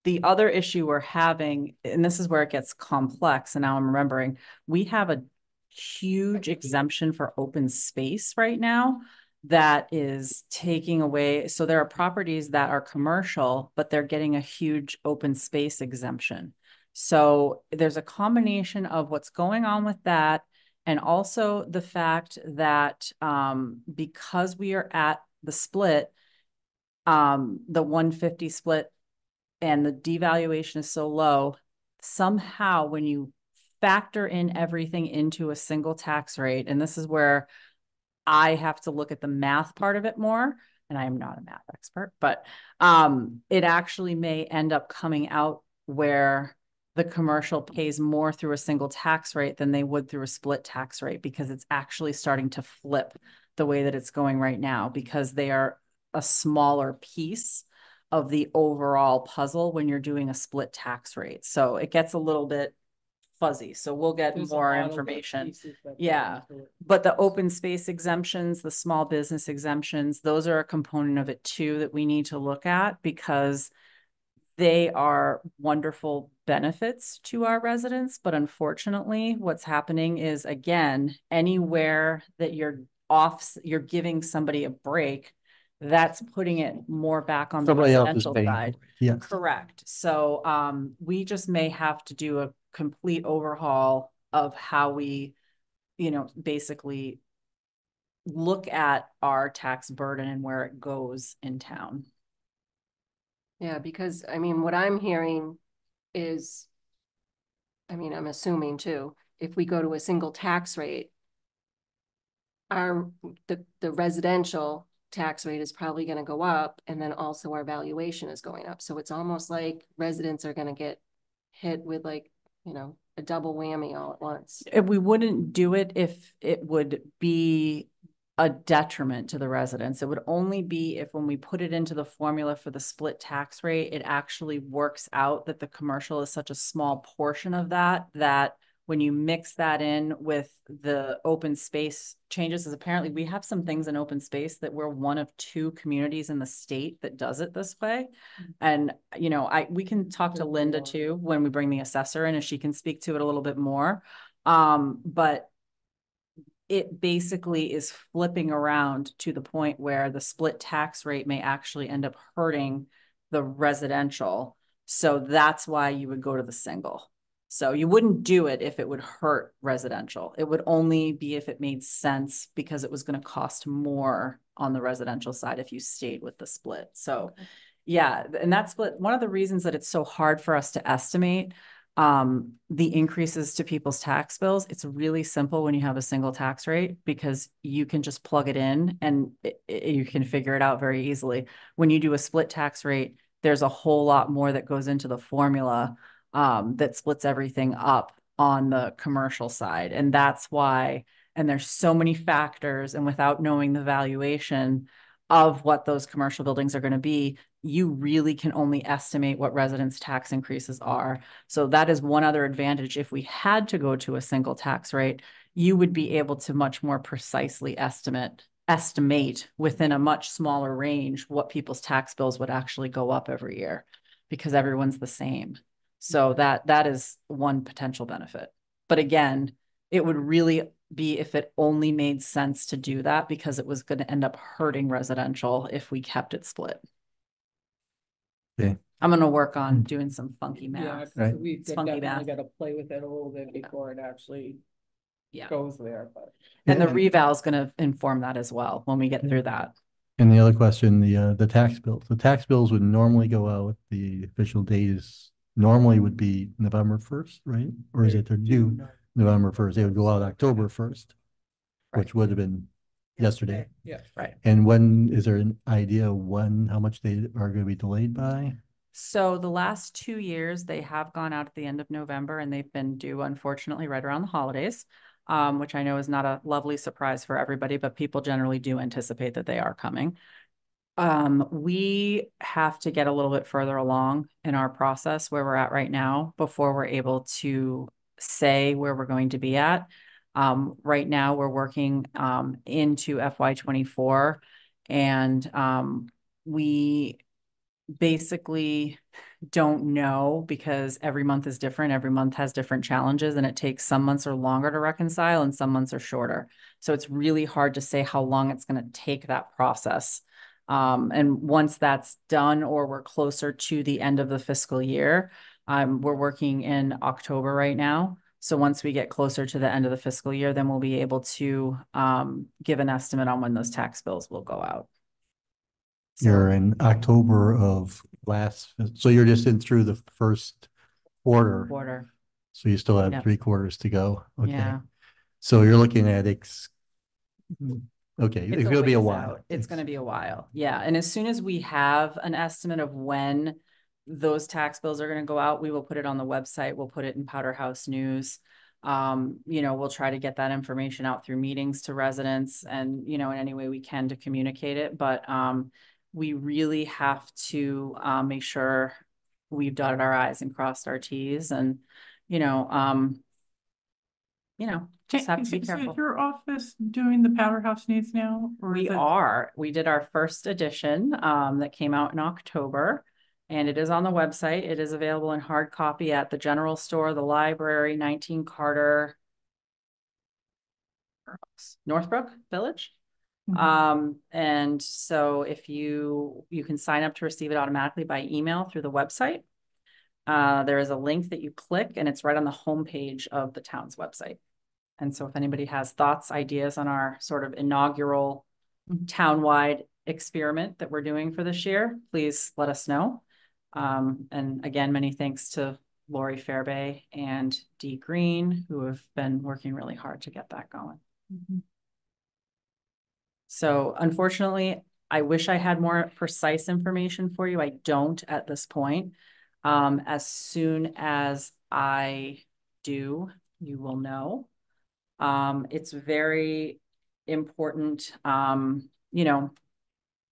The other issue we're having, and this is where it gets complex, and now I'm remembering, we have a huge exemption for open space right now that is taking away. So there are properties that are commercial, but they're getting a huge open space exemption. So there's a combination of what's going on with that, and also the fact that because we are at the split, the 150 split, and the devaluation is so low, somehow when you factor in everything into a single tax rate, and this is where I have to look at the math part of it more, and I am not a math expert, but it actually may end up coming out where the commercial pays more through a single tax rate than they would through a split tax rate, because it's actually starting to flip the way that it's going right now, because they are a smaller piece of the overall puzzle when you're doing a split tax rate. So it gets a little bit fuzzy. So we'll get There's a more lot of information. pieces that go Yeah. into it. But the open space exemptions, the small business exemptions, those are a component of it too that we need to look at, because they are wonderful benefits to our residents. But unfortunately, what's happening is, again, anywhere that you're giving somebody a break, that's putting it more back on the Somebody else is residential paying. side. Yeah. Correct. So we just may have to do a complete overhaul of how we, basically look at our tax burden and where it goes in town. Yeah, because I mean, what I'm hearing is, I'm assuming too, if we go to a single tax rate, the residential tax rate is probably going to go up, and then also our valuation is going up. So it's almost like residents are going to get hit with a double whammy all at once. We wouldn't do it if it would be a detriment to the residents. It would only be if, when we put it into the formula for the split tax rate, it actually works out that the commercial is such a small portion of that when you mix that in with the open space changes, as apparently we have some things in open space that we're one of 2 communities in the state that does it this way. And, we can talk to Linda too, when we bring the assessor in, and she can speak to it a little bit more. But it basically is flipping around to the point where the split tax rate may actually end up hurting the residential. So that's why you would go to the single. So you wouldn't do it if it would hurt residential. It would only be if it made sense, because it was going to cost more on the residential side if you stayed with the split. So yeah, and that's one of the reasons that it's so hard for us to estimate the increases to people's tax bills. It's really simple when you have a single tax rate, because you can just plug it in and you can figure it out very easily. When you do a split tax rate, there's a whole lot more that goes into the formula that splits everything up on the commercial side. And that's why, and there's so many factors, and without knowing the valuation, of what those commercial buildings are going to be, you really can only estimate what residents' tax increases are. So that is one other advantage. If we had to go to a single tax rate, you would be able to much more precisely estimate within a much smaller range what people's tax bills would actually go up every year, because everyone's the same. So that is one potential benefit. But again, it would really be if it only made sense to do that, because it was going to end up hurting residential if we kept it split. Okay. I'm going to work on doing some funky Yeah, math. Right. we It's funky definitely math. gotta play with it a little bit before it actually Yeah. goes there, but. And the reval is going to inform that as well when we get through that. And the other question, the tax bills. The tax bills would normally go out, the official date is normally would be November 1st, right? Or is it they're due November 1st? They would go out October 1st, which would have been yesterday. Yeah. Right. And when, is there an idea when, how much they are going to be delayed by? So the last 2 years, they have gone out at the end of November, and they've been due, unfortunately, right around the holidays, which I know is not a lovely surprise for everybody, but people generally do anticipate that they are coming. We have to get a little bit further along in our process where we're at right now before we're able to say where we're going to be at. Right now, we're working into FY24, and we basically don't know, because every month is different. Every month has different challenges, and it takes some months are longer to reconcile and some months are shorter. So it's really hard to say how long it's going to take that process. And once that's done, or we're closer to the end of the fiscal year, we're working in October right now. So once we get closer to the end of the fiscal year, then we'll be able to give an estimate on when those tax bills will go out. You're in October of so you're just in through the first quarter. So you still have 3 quarters to go. Okay. Yeah. So you're looking at okay, It's it's gonna be a ways while. out. It's gonna be a while. Yeah. And as soon as we have an estimate of when those tax bills are gonna go out, we will put it on the website. We'll put it in Powder House News. We'll try to get that information out through meetings to residents and, in any way we can to communicate it. But we really have to make sure we've dotted our I's and crossed our T's, and, just have to be So careful. is your office doing the Powder House News now? Or We is it- are. We did our first edition that came out in October, and it is on the website. It is available in hard copy at the general store, the library, 19 Carter, Northbrook Village. And so if you can sign up to receive it automatically by email through the website. There is a link that you click, and it's right on the homepage of the town's website. And so if anybody has thoughts, ideas on our sort of inaugural townwide experiment that we're doing for this year, please let us know. And again, many thanks to Lori Fairbay and Dee Green, who have been working really hard to get that going. So unfortunately, I wish I had more precise information for you. I don't at this point. As soon as I do, you will know. It's very important, in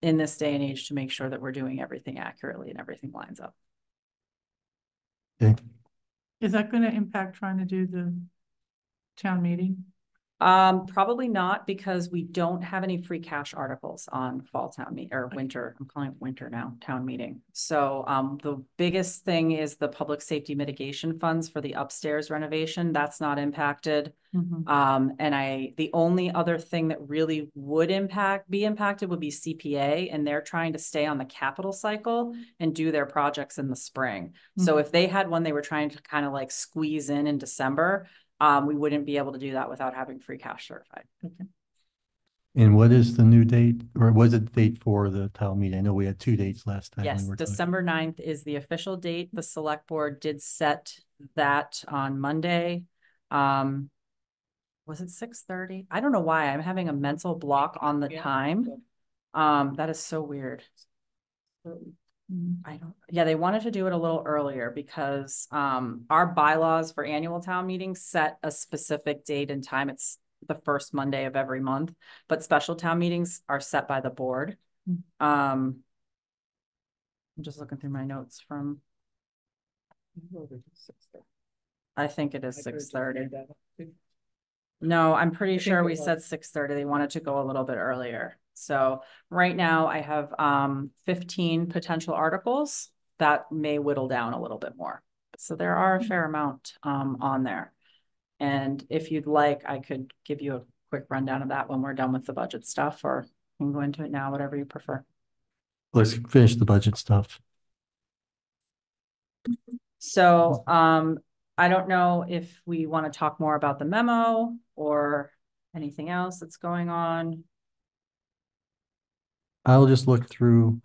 this day and age, to make sure that we're doing everything accurately and everything lines up. Okay. Is that going to impact trying to do the town meeting? Probably not, because we don't have any free cash articles on fall town meeting or winter. I'm calling it winter now, town meeting. So the biggest thing is the public safety mitigation funds for the upstairs renovation. That's not impacted. And the only other thing that really would be impacted would be CPA, and they're trying to stay on the capital cycle and do their projects in the spring. So if they had one they were trying to kind of like squeeze in December, we wouldn't be able to do that without having free cash certified. And what is the new date, or was it the date for the town meeting? I know we had 2 dates last time. Yes, we were talking. December 9th is the official date. The select board did set that on Monday. Was it 6:30? I don't know why I'm having a mental block on the time. That is so weird. They wanted to do it a little earlier because our bylaws for annual town meetings set a specific date and time. It's the first Monday of every month, but special town meetings are set by the board. I'm just looking through my notes from, I think it is 6:30. No, I'm pretty think sure it we was. said 6:30. They wanted to go a little bit earlier. So right now I have 15 potential articles that may whittle down a little bit more. So there are a fair amount on there. And if you'd like, I could give you a quick rundown of that when we're done with the budget stuff, or we can go into it now, whatever you prefer. Let's finish the budget stuff. So I don't know if we want to talk more about the memo or anything else that's going on. I'll just look through,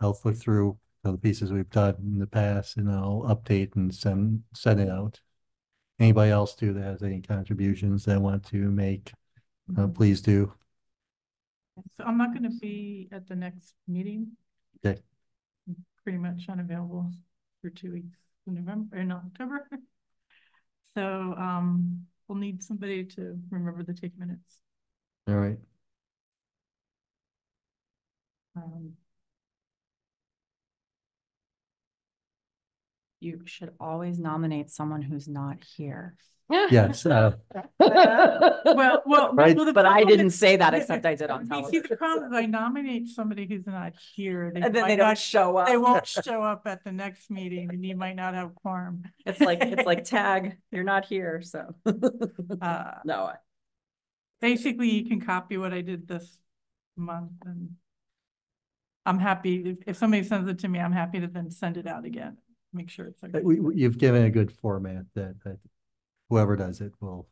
I'll look through the pieces we've done in the past and I'll update and send it out. Anybody else too that has any contributions they want to make, please do. So I'm not gonna be at the next meeting. Okay. I'm pretty much unavailable for 2 weeks in November, in October. So, we'll need somebody to remember to take minutes. All right. You should always nominate someone who's not here. Yes. Well, Right. the But I problem didn't is- say that, except I did on You see, television. the problem is I nominate somebody who's not here. And then might they don't not- show up. They won't show up at the next meeting and you might not have quorum. It's like tag, you're not here, so. No, Basically, you can copy what I did this month and I'm happy, if somebody sends it to me, I'm happy to then send it out again. Make sure it's. You've given a good format that whoever does it will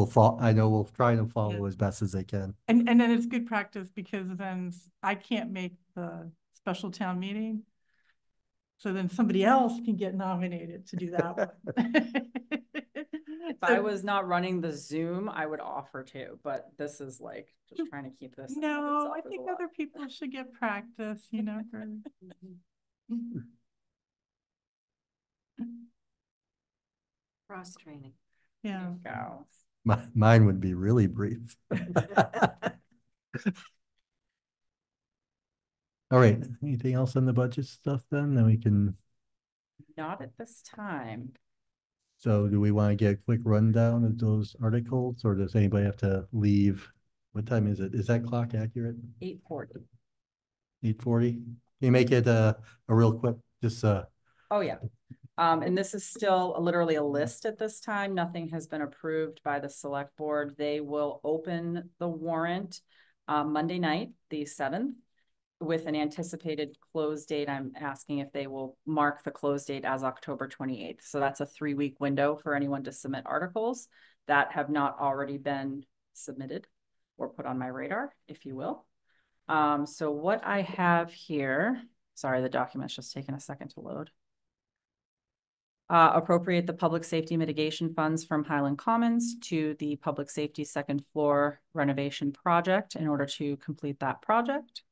follow. I know we'll try to follow as best as they can. And then it's good practice because then I can't make the special town meeting. So then somebody else can get nominated to do that one. if I was not running the Zoom, I would offer to, but this is like just trying to keep this. in of No, itself I is a think lot. other people should get practice, you know. Cross training. Yeah. Go. Mine would be really brief. All right, anything else on the budget stuff then we can, Not at this time. so do we want to get a quick rundown of those articles or does anybody have to leave? What time is it? Is that clock accurate? 8:40. 8:40? Can you make it a real quick, just Oh, yeah. And this is still literally a list at this time. Nothing has been approved by the select board. They will open the warrant Monday night, the 7th, with an anticipated close date. I'm asking if they will mark the close date as October 28th. So that's a 3-week window for anyone to submit articles that have not already been submitted or put on my radar, if you will. So what I have here, sorry, the document's just taking a second to load. Appropriate the public safety mitigation funds from Highland Commons to the public safety second floor renovation project in order to complete that project.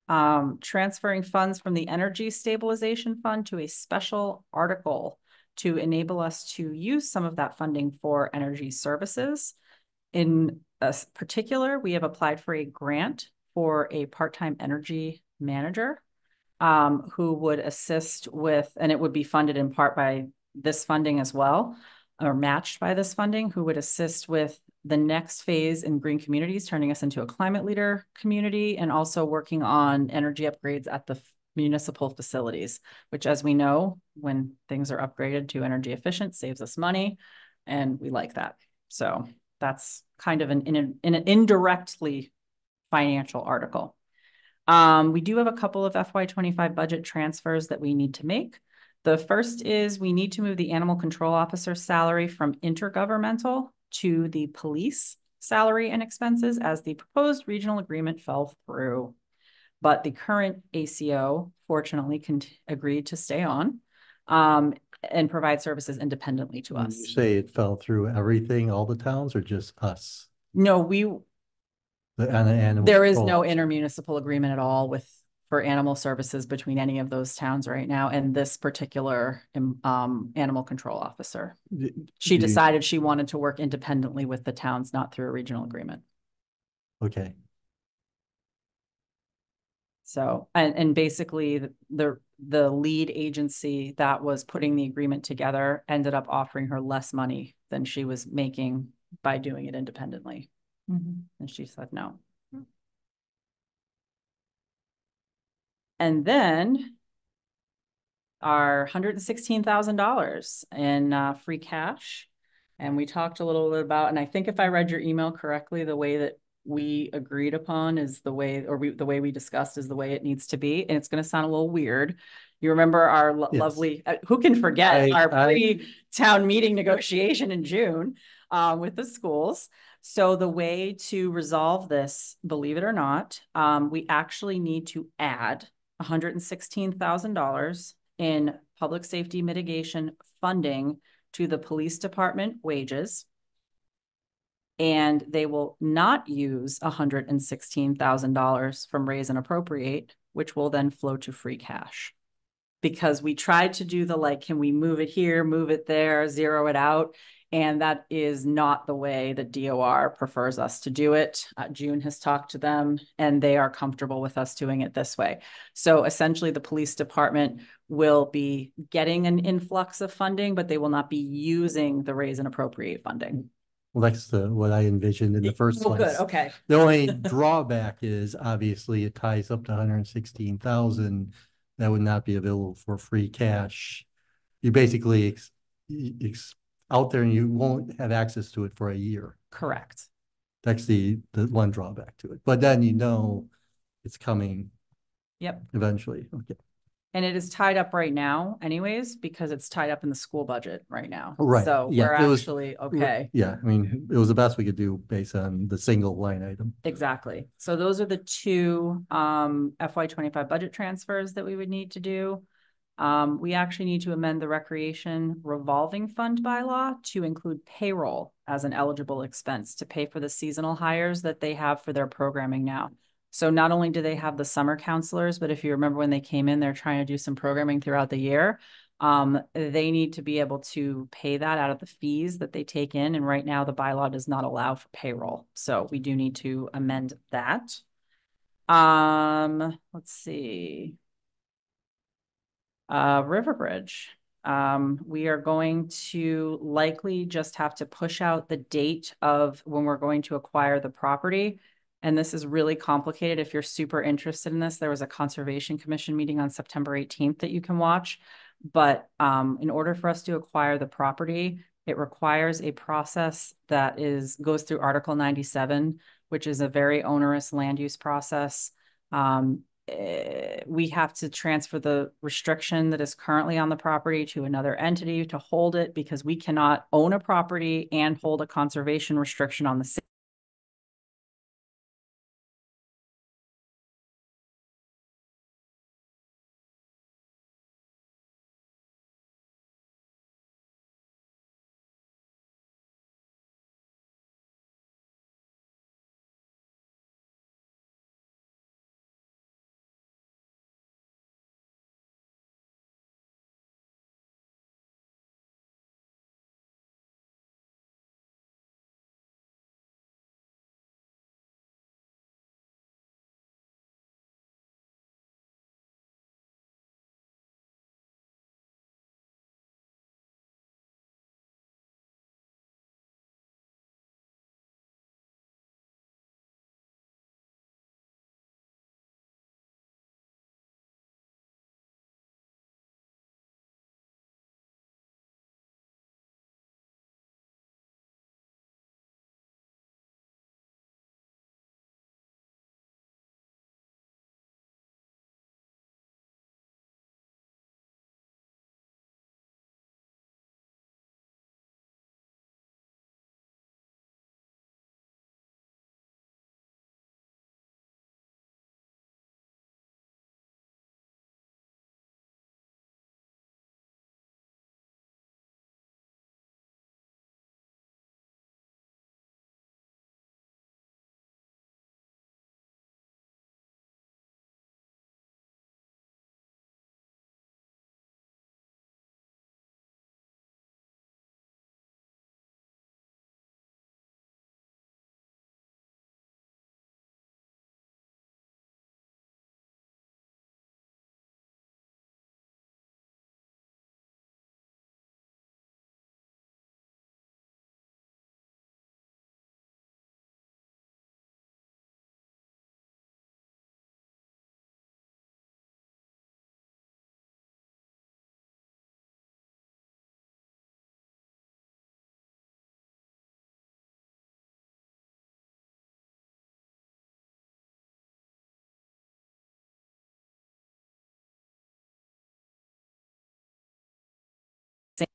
Transferring funds from the energy stabilization fund to a special article to enable us to use some of that funding for energy services. In particular, we have applied for a grant for a part-time energy manager who would assist with, and it would be funded in part by this funding as well, or matched by this funding, who would assist with the next phase in green communities, turning us into a climate leader community, and also working on energy upgrades at the municipal facilities, which, as we know, when things are upgraded to energy efficient, saves us money, and we like that. So that's kind of an indirectly financial article. We do have a couple of FY25 budget transfers that we need to make. The first is we need to move the animal control officer salary from intergovernmental to the police salary and expenses as the proposed regional agreement fell through. But the current ACO fortunately agreed to stay on and provide services independently to when us. you say it fell through everything, all the towns or just us? No, Animal there is control. no intermunicipal agreement at all for animal services between any of those towns right now. And this particular animal control officer, she decided she wanted to work independently with the towns, not through a regional agreement. Okay. So, and basically the lead agency that was putting the agreement together ended up offering her less money than she was making by doing it independently. Mhm. And she said no. And then our $116,000 in free cash. And we talked a little bit about, and I think if I read your email correctly, the way that we agreed upon is the way, or the way we discussed is the way it needs to be. And it's going to sound a little weird. You remember our Yes. lovely, who can forget our I- pre-town meeting negotiation in June with the schools. So the way to resolve this, believe it or not, we actually need to add $116,000 in public safety mitigation funding to the police department wages. And they will not use $116,000 from raise and appropriate, which will then flow to free cash. Because we tried to do the like, can we move it here, move it there, zero it out? And that is not the way that DOR prefers us to do it. June has talked to them and they are comfortable with us doing it this way. So essentially the police department will be getting an influx of funding, but they will not be using the raise and appropriate funding. Well, that's what I envisioned in the first Oh, good, place. okay. The only drawback is obviously it ties up to 116,000. That would not be available for free cash. You basically out there and you won't have access to it for a year. Correct. That's the one drawback to it. But then you know it's coming Yep. eventually. Okay. And it is tied up right now anyways, because it's tied up in the school budget right now. Right, So yeah, we're it was- actually okay. Yeah, I mean, it was the best we could do based on the single line item. Exactly. So those are the two FY25 budget transfers that we would need to do. We actually need to amend the recreation revolving fund bylaw to include payroll as an eligible expense to pay for the seasonal hires that they have for their programming now. So not only do they have the summer counselors, but if you remember when they came in, they're trying to do some programming throughout the year. They need to be able to pay that out of the fees that they take in. And right now the bylaw does not allow for payroll. So we do need to amend that. Let's see. Riverbridge. We are going to likely just have to push out the date of when we're going to acquire the property. And this is really complicated. If you're super interested in this, there was a Conservation Commission meeting on September 18th that you can watch. But in order for us to acquire the property, it requires a process that goes through Article 97, which is a very onerous land use process. We have to transfer the restriction that is currently on the property to another entity to hold it because we cannot own a property and hold a conservation restriction on the same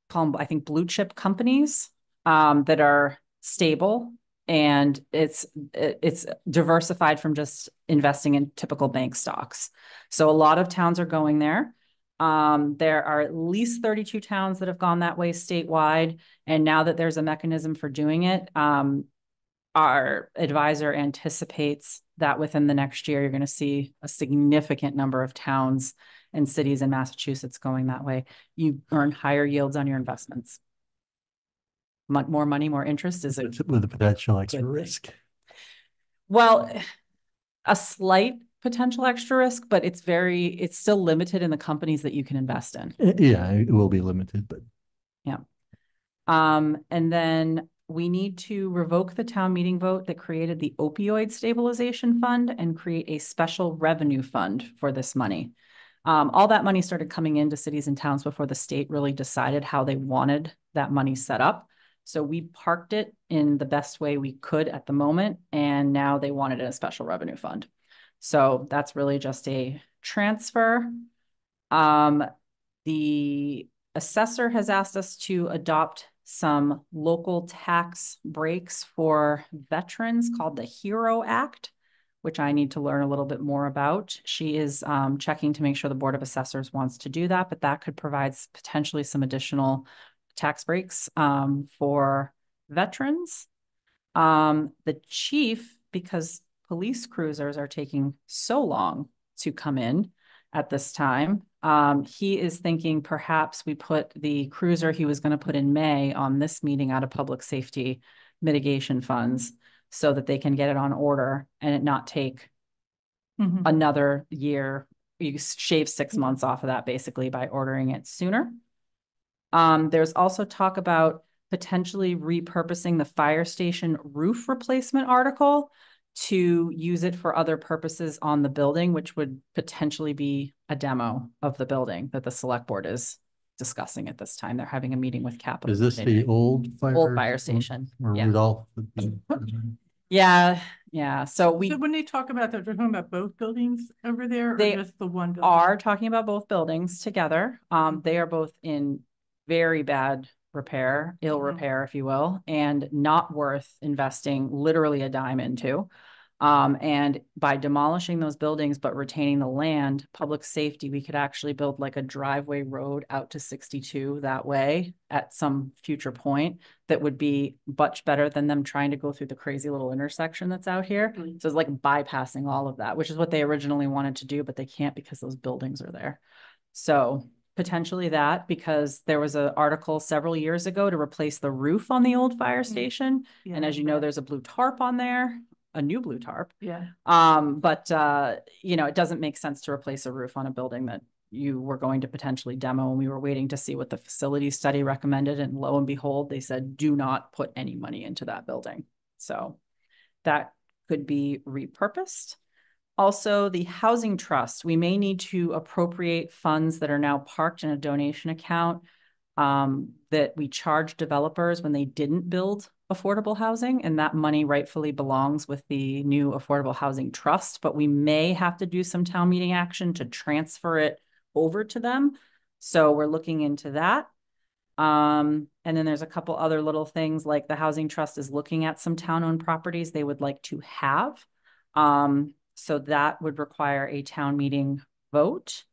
call them, I think, blue chip companies that are stable, and it's diversified from just investing in typical bank stocks. So a lot of towns are going there. There are at least 32 towns that have gone that way statewide. And now that there's a mechanism for doing it, our advisor anticipates that within the next year, you're going to see a significant number of towns and cities in Massachusetts going that way. You earn higher yields on your investments. More money, more interest is with the potential extra good thing. risk. Well, a slight potential extra risk, but it's still limited in the companies that you can invest in. Yeah, it will be limited, but yeah. And then we need to revoke the town meeting vote that created the opioid stabilization fund and create a special revenue fund for this money. All that money started coming into cities and towns before the state really decided how they wanted that money set up. So we parked it in the best way we could at the moment, and now they wanted a special revenue fund. So that's really just a transfer. The assessor has asked us to adopt some local tax breaks for veterans called the HERO Act, which I need to learn a little bit more about. She is checking to make sure the Board of Assessors wants to do that, but that could provide potentially some additional tax breaks for veterans. The chief, because police cruisers are taking so long to come in at this time, he is thinking perhaps we put the cruiser he was going to put in May on this meeting out of public safety mitigation funds so that they can get it on order and it not take another year. You shave 6 months off of that basically by ordering it sooner. There's also talk about potentially repurposing the fire station roof replacement article to use it for other purposes on the building, which would potentially be a demo of the building that the select board is discussing at this time. They're having a meeting with Capital. Is this the old fire station? Or Yeah. Rudolph? Yeah. Yeah. So when they talk about that, they're talking about both buildings over there, They or just the one building? are talking about both buildings together. They are both in very bad repair, ill repair, if you will, and not worth investing literally a dime into. And by demolishing those buildings, but retaining the land, public safety, we could actually build like a driveway road out to 62 that way at some future point that would be much better than them trying to go through the crazy little intersection that's out here. So it's like bypassing all of that, which is what they originally wanted to do, but they can't because those buildings are there. So potentially that, because there was an article several years ago to replace the roof on the old fire station. Yeah, and as you know, there's a blue tarp on there. A new blue tarp. Yeah. But it doesn't make sense to replace a roof on a building that you were going to potentially demo, and we were waiting to see what the facility study recommended, and lo and behold, they said do not put any money into that building. So that could be repurposed. Also, the housing trust, we may need to appropriate funds that are now parked in a donation account that we charge developers when they didn't build affordable housing, and that money rightfully belongs with the new Affordable Housing Trust, but we may have to do some town meeting action to transfer it over to them. So we're looking into that. And then there's a couple other little things, like the Housing Trust is looking at some town-owned properties they would like to have. So that would require a town meeting vote.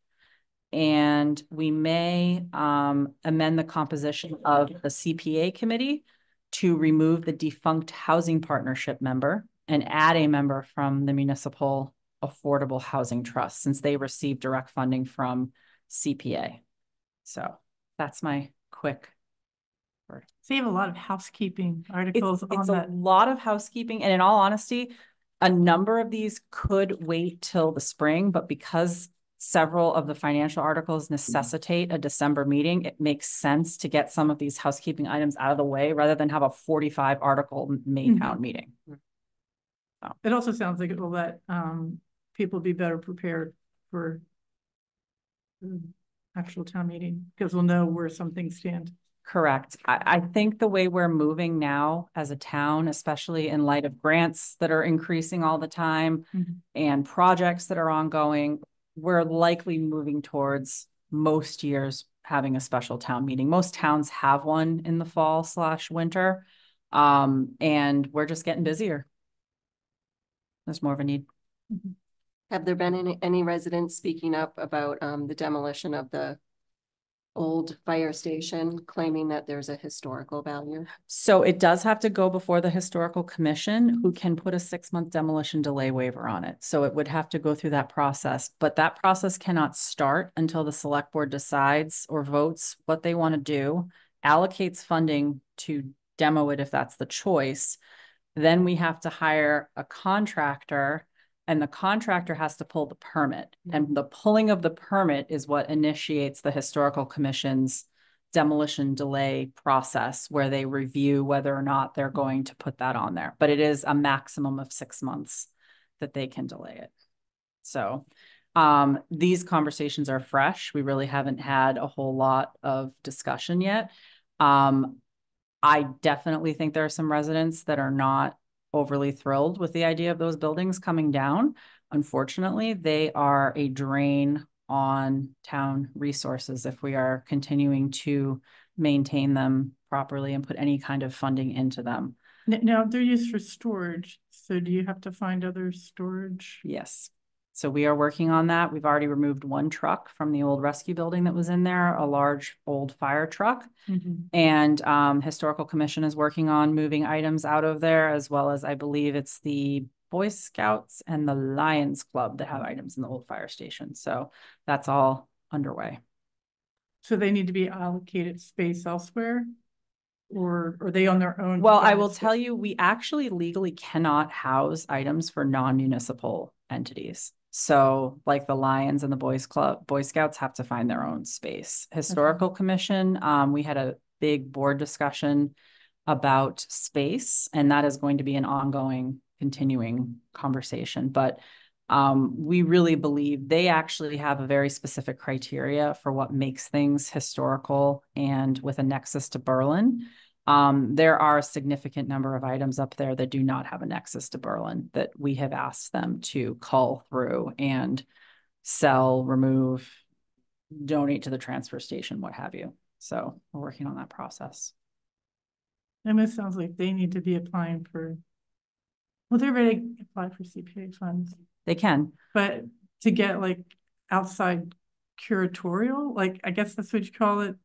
And we may amend the composition of the CPA committee to remove the defunct housing partnership member and add a member from the Municipal Affordable Housing Trust, since they receive direct funding from CPA. So that's my quick word. So you have a lot of housekeeping articles on it's that. a lot of housekeeping, and in all honesty, a number of these could wait till the spring, but because several of the financial articles necessitate a December meeting, it makes sense to get some of these housekeeping items out of the way rather than have a 45 article May town meeting. So. It also sounds like it will let people be better prepared for the actual town meeting, because we'll know where some things stand. Correct. I think the way we're moving now as a town, especially in light of grants that are increasing all the time and projects that are ongoing, we're likely moving towards most years having a special town meeting. Most towns have one in the fall/winter. And we're just getting busier. There's more of a need. Have there been any residents speaking up about the demolition of the old fire station, claiming that there's a historical value? So it does have to go before the historical commission, who can put a 6-month demolition delay waiver on it. So it would have to go through that process, but that process cannot start until the select board decides or votes what they want to do, allocates funding to demo it if that's the choice. Then we have to hire a contractor, and the contractor has to pull the permit. And the pulling of the permit is what initiates the historical commission's demolition delay process, where they review whether or not they're going to put that on there. But it is a maximum of 6 months that they can delay it. So these conversations are fresh. We really haven't had a whole lot of discussion yet. I definitely think there are some residents that are not overly thrilled with the idea of those buildings coming down. Unfortunately, they are a drain on town resources if we are continuing to maintain them properly and put any kind of funding into them. Now they're used for storage. So do you have to find other storage? Yes. So we are working on that. We've already removed one truck from the old rescue building that was in there, a large old fire truck. And Historical Commission is working on moving items out of there, as well as I believe it's the Boy Scouts and the Lions Club that have items in the old fire station. So that's all underway. So they need to be allocated space elsewhere? Or are they on their own? Well, I will tell you, we actually legally cannot house items for non-municipal entities. So like the Lions and the Boy Scouts have to find their own space. Historical Commission, we had a big board discussion about space, and that is going to be an ongoing, continuing conversation. But we really believe they actually have a very specific criteria for what makes things historical and with a nexus to Berlin. There are a significant number of items up there that do not have a nexus to Berlin that we have asked them to cull through and sell, remove, donate to the transfer station, what have you. So we're working on that process. And it sounds like they need to be applying for, well, they're ready to apply for CPA funds, They can. but to get like outside curatorial, like I guess that's what you call it,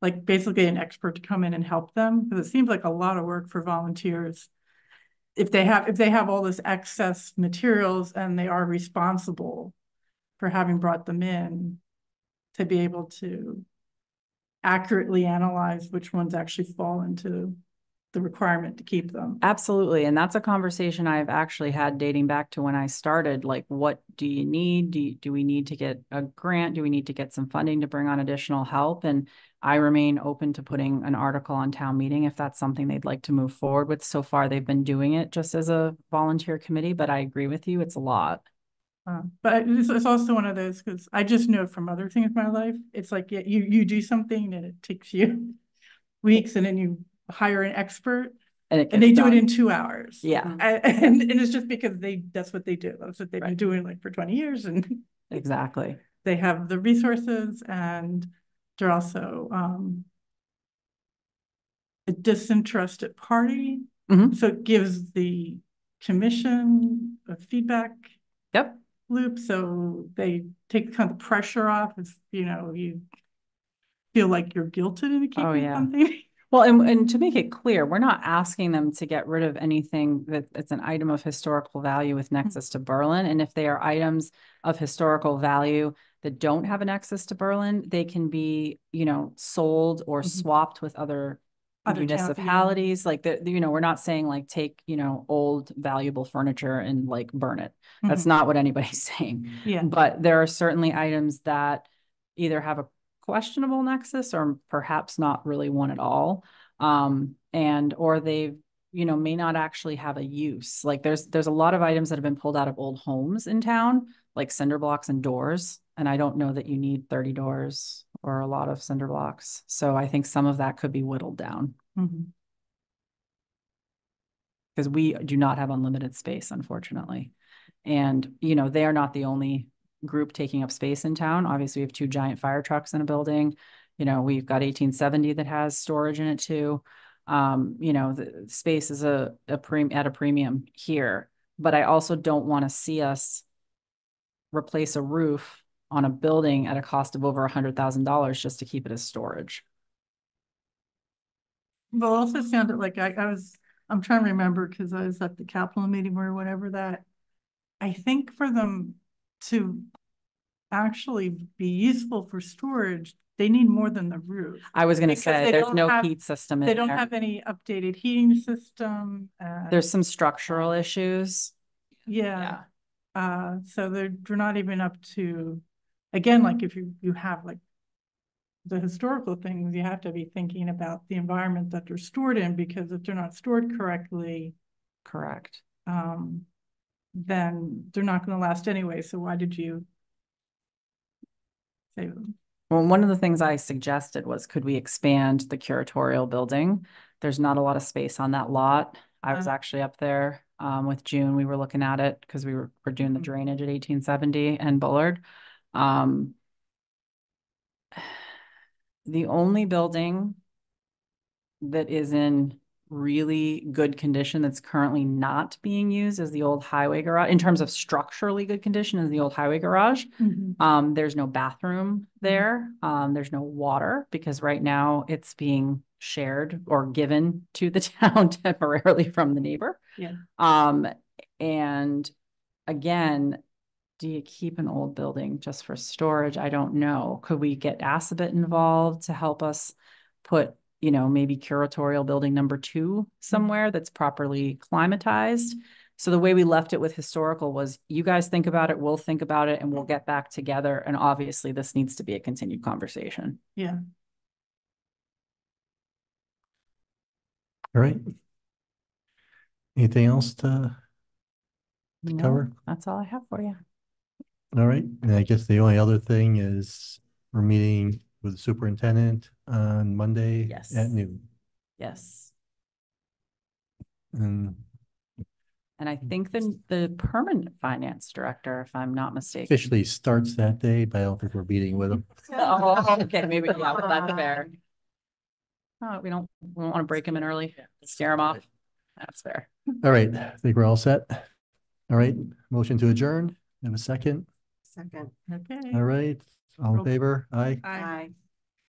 like basically an expert to come in and help them, because it seems like a lot of work for volunteers. If they have all this excess materials and they are responsible for having brought them in, to be able to accurately analyze which ones actually fall into the requirement to keep them. Absolutely. And that's a conversation I've actually had dating back to when I started. Like, what do you need? Do we need to get a grant? Do we need to get some funding to bring on additional help? And I remain open to putting an article on town meeting if that's something they'd like to move forward with. So far, they've been doing it just as a volunteer committee, but I agree with you. It's a lot. But it's also one of those, because I just know from other things in my life, it's like you do something and it takes you weeks, and then you hire an expert and they do it in 2 hours. Yeah. And it's just because that's what they do. That's what they've been doing like for 20 years. And exactly. They have the resources, and they're also a disinterested party. So it gives the commission a feedback loop. So they take kind of the pressure off if, you feel like you're guilted into keeping something. Well, and to make it clear, we're not asking them to get rid of anything that's an item of historical value with nexus to Berlin. And if they are items of historical value that don't have a nexus to Berlin, they can be, sold or swapped with other municipalities. Like we're not saying like take, old valuable furniture and like burn it. That's not what anybody's saying. But there are certainly items that either have a questionable nexus or perhaps not really one at all. Or they, may not actually have a use. Like there's a lot of items that have been pulled out of old homes in town, like cinder blocks and doors. And I don't know that you need 30 doors or a lot of cinder blocks. So I think some of that could be whittled down. Because we do not have unlimited space, unfortunately. And, they are not the only group taking up space in town. Obviously, we have 2 giant fire trucks in a building. You know, we've got 1870 that has storage in it too. You know, the space is at a premium here, but I also don't want to see us replace a roof on a building at a cost of over $100,000 just to keep it as storage. Well, it also sounded like I'm trying to remember because I was at the capital meeting or whatever that. I think for them to actually be useful for storage, they need more than the roof. I was going to Because say, they there's don't no have- heat system in They don't there. have any updated heating system. There's some structural issues. Yeah. So they're not even up to, again, like if you have like the historical things, you have to be thinking about the environment that they're stored in, because if they're not stored correctly, Correct. then they're not going to last anyway. So why did you save them? Well, one of the things I suggested was, could we expand the curatorial building? There's not a lot of space on that lot. I was actually up there with June. We were looking at it because we were doing the drainage at 1870 and Bullard. The only building that is in really good condition that's currently not being used is the old highway garage. In terms of structurally good condition, is the old highway garage. There's no bathroom there. There's no water because right now it's being shared or given to the town temporarily from the neighbor. Yeah. And again, do you keep an old building just for storage? I don't know. Could we get Assabet involved to help us put, you know, maybe curatorial building number 2 somewhere that's properly climatized? So the way we left it with historical was, you guys think about it, we'll think about it, and we'll get back together. And obviously this needs to be a continued conversation. Yeah. All right. Anything else to No, cover? that's all I have for you. All right, and I guess the only other thing is we're meeting with the superintendent on Monday Yes. at noon. Yes. And And I think the permanent finance director, if I'm not mistaken. officially starts that day, but I don't think we're meeting with him. Oh, okay, maybe, yeah, but that's fair. Oh, we don't want to break him in early, scare him off. That's fair. All right, I think we're all set. All right, motion to adjourn. Have a second. Second. Okay. All right, all in favor? Aye. Aye.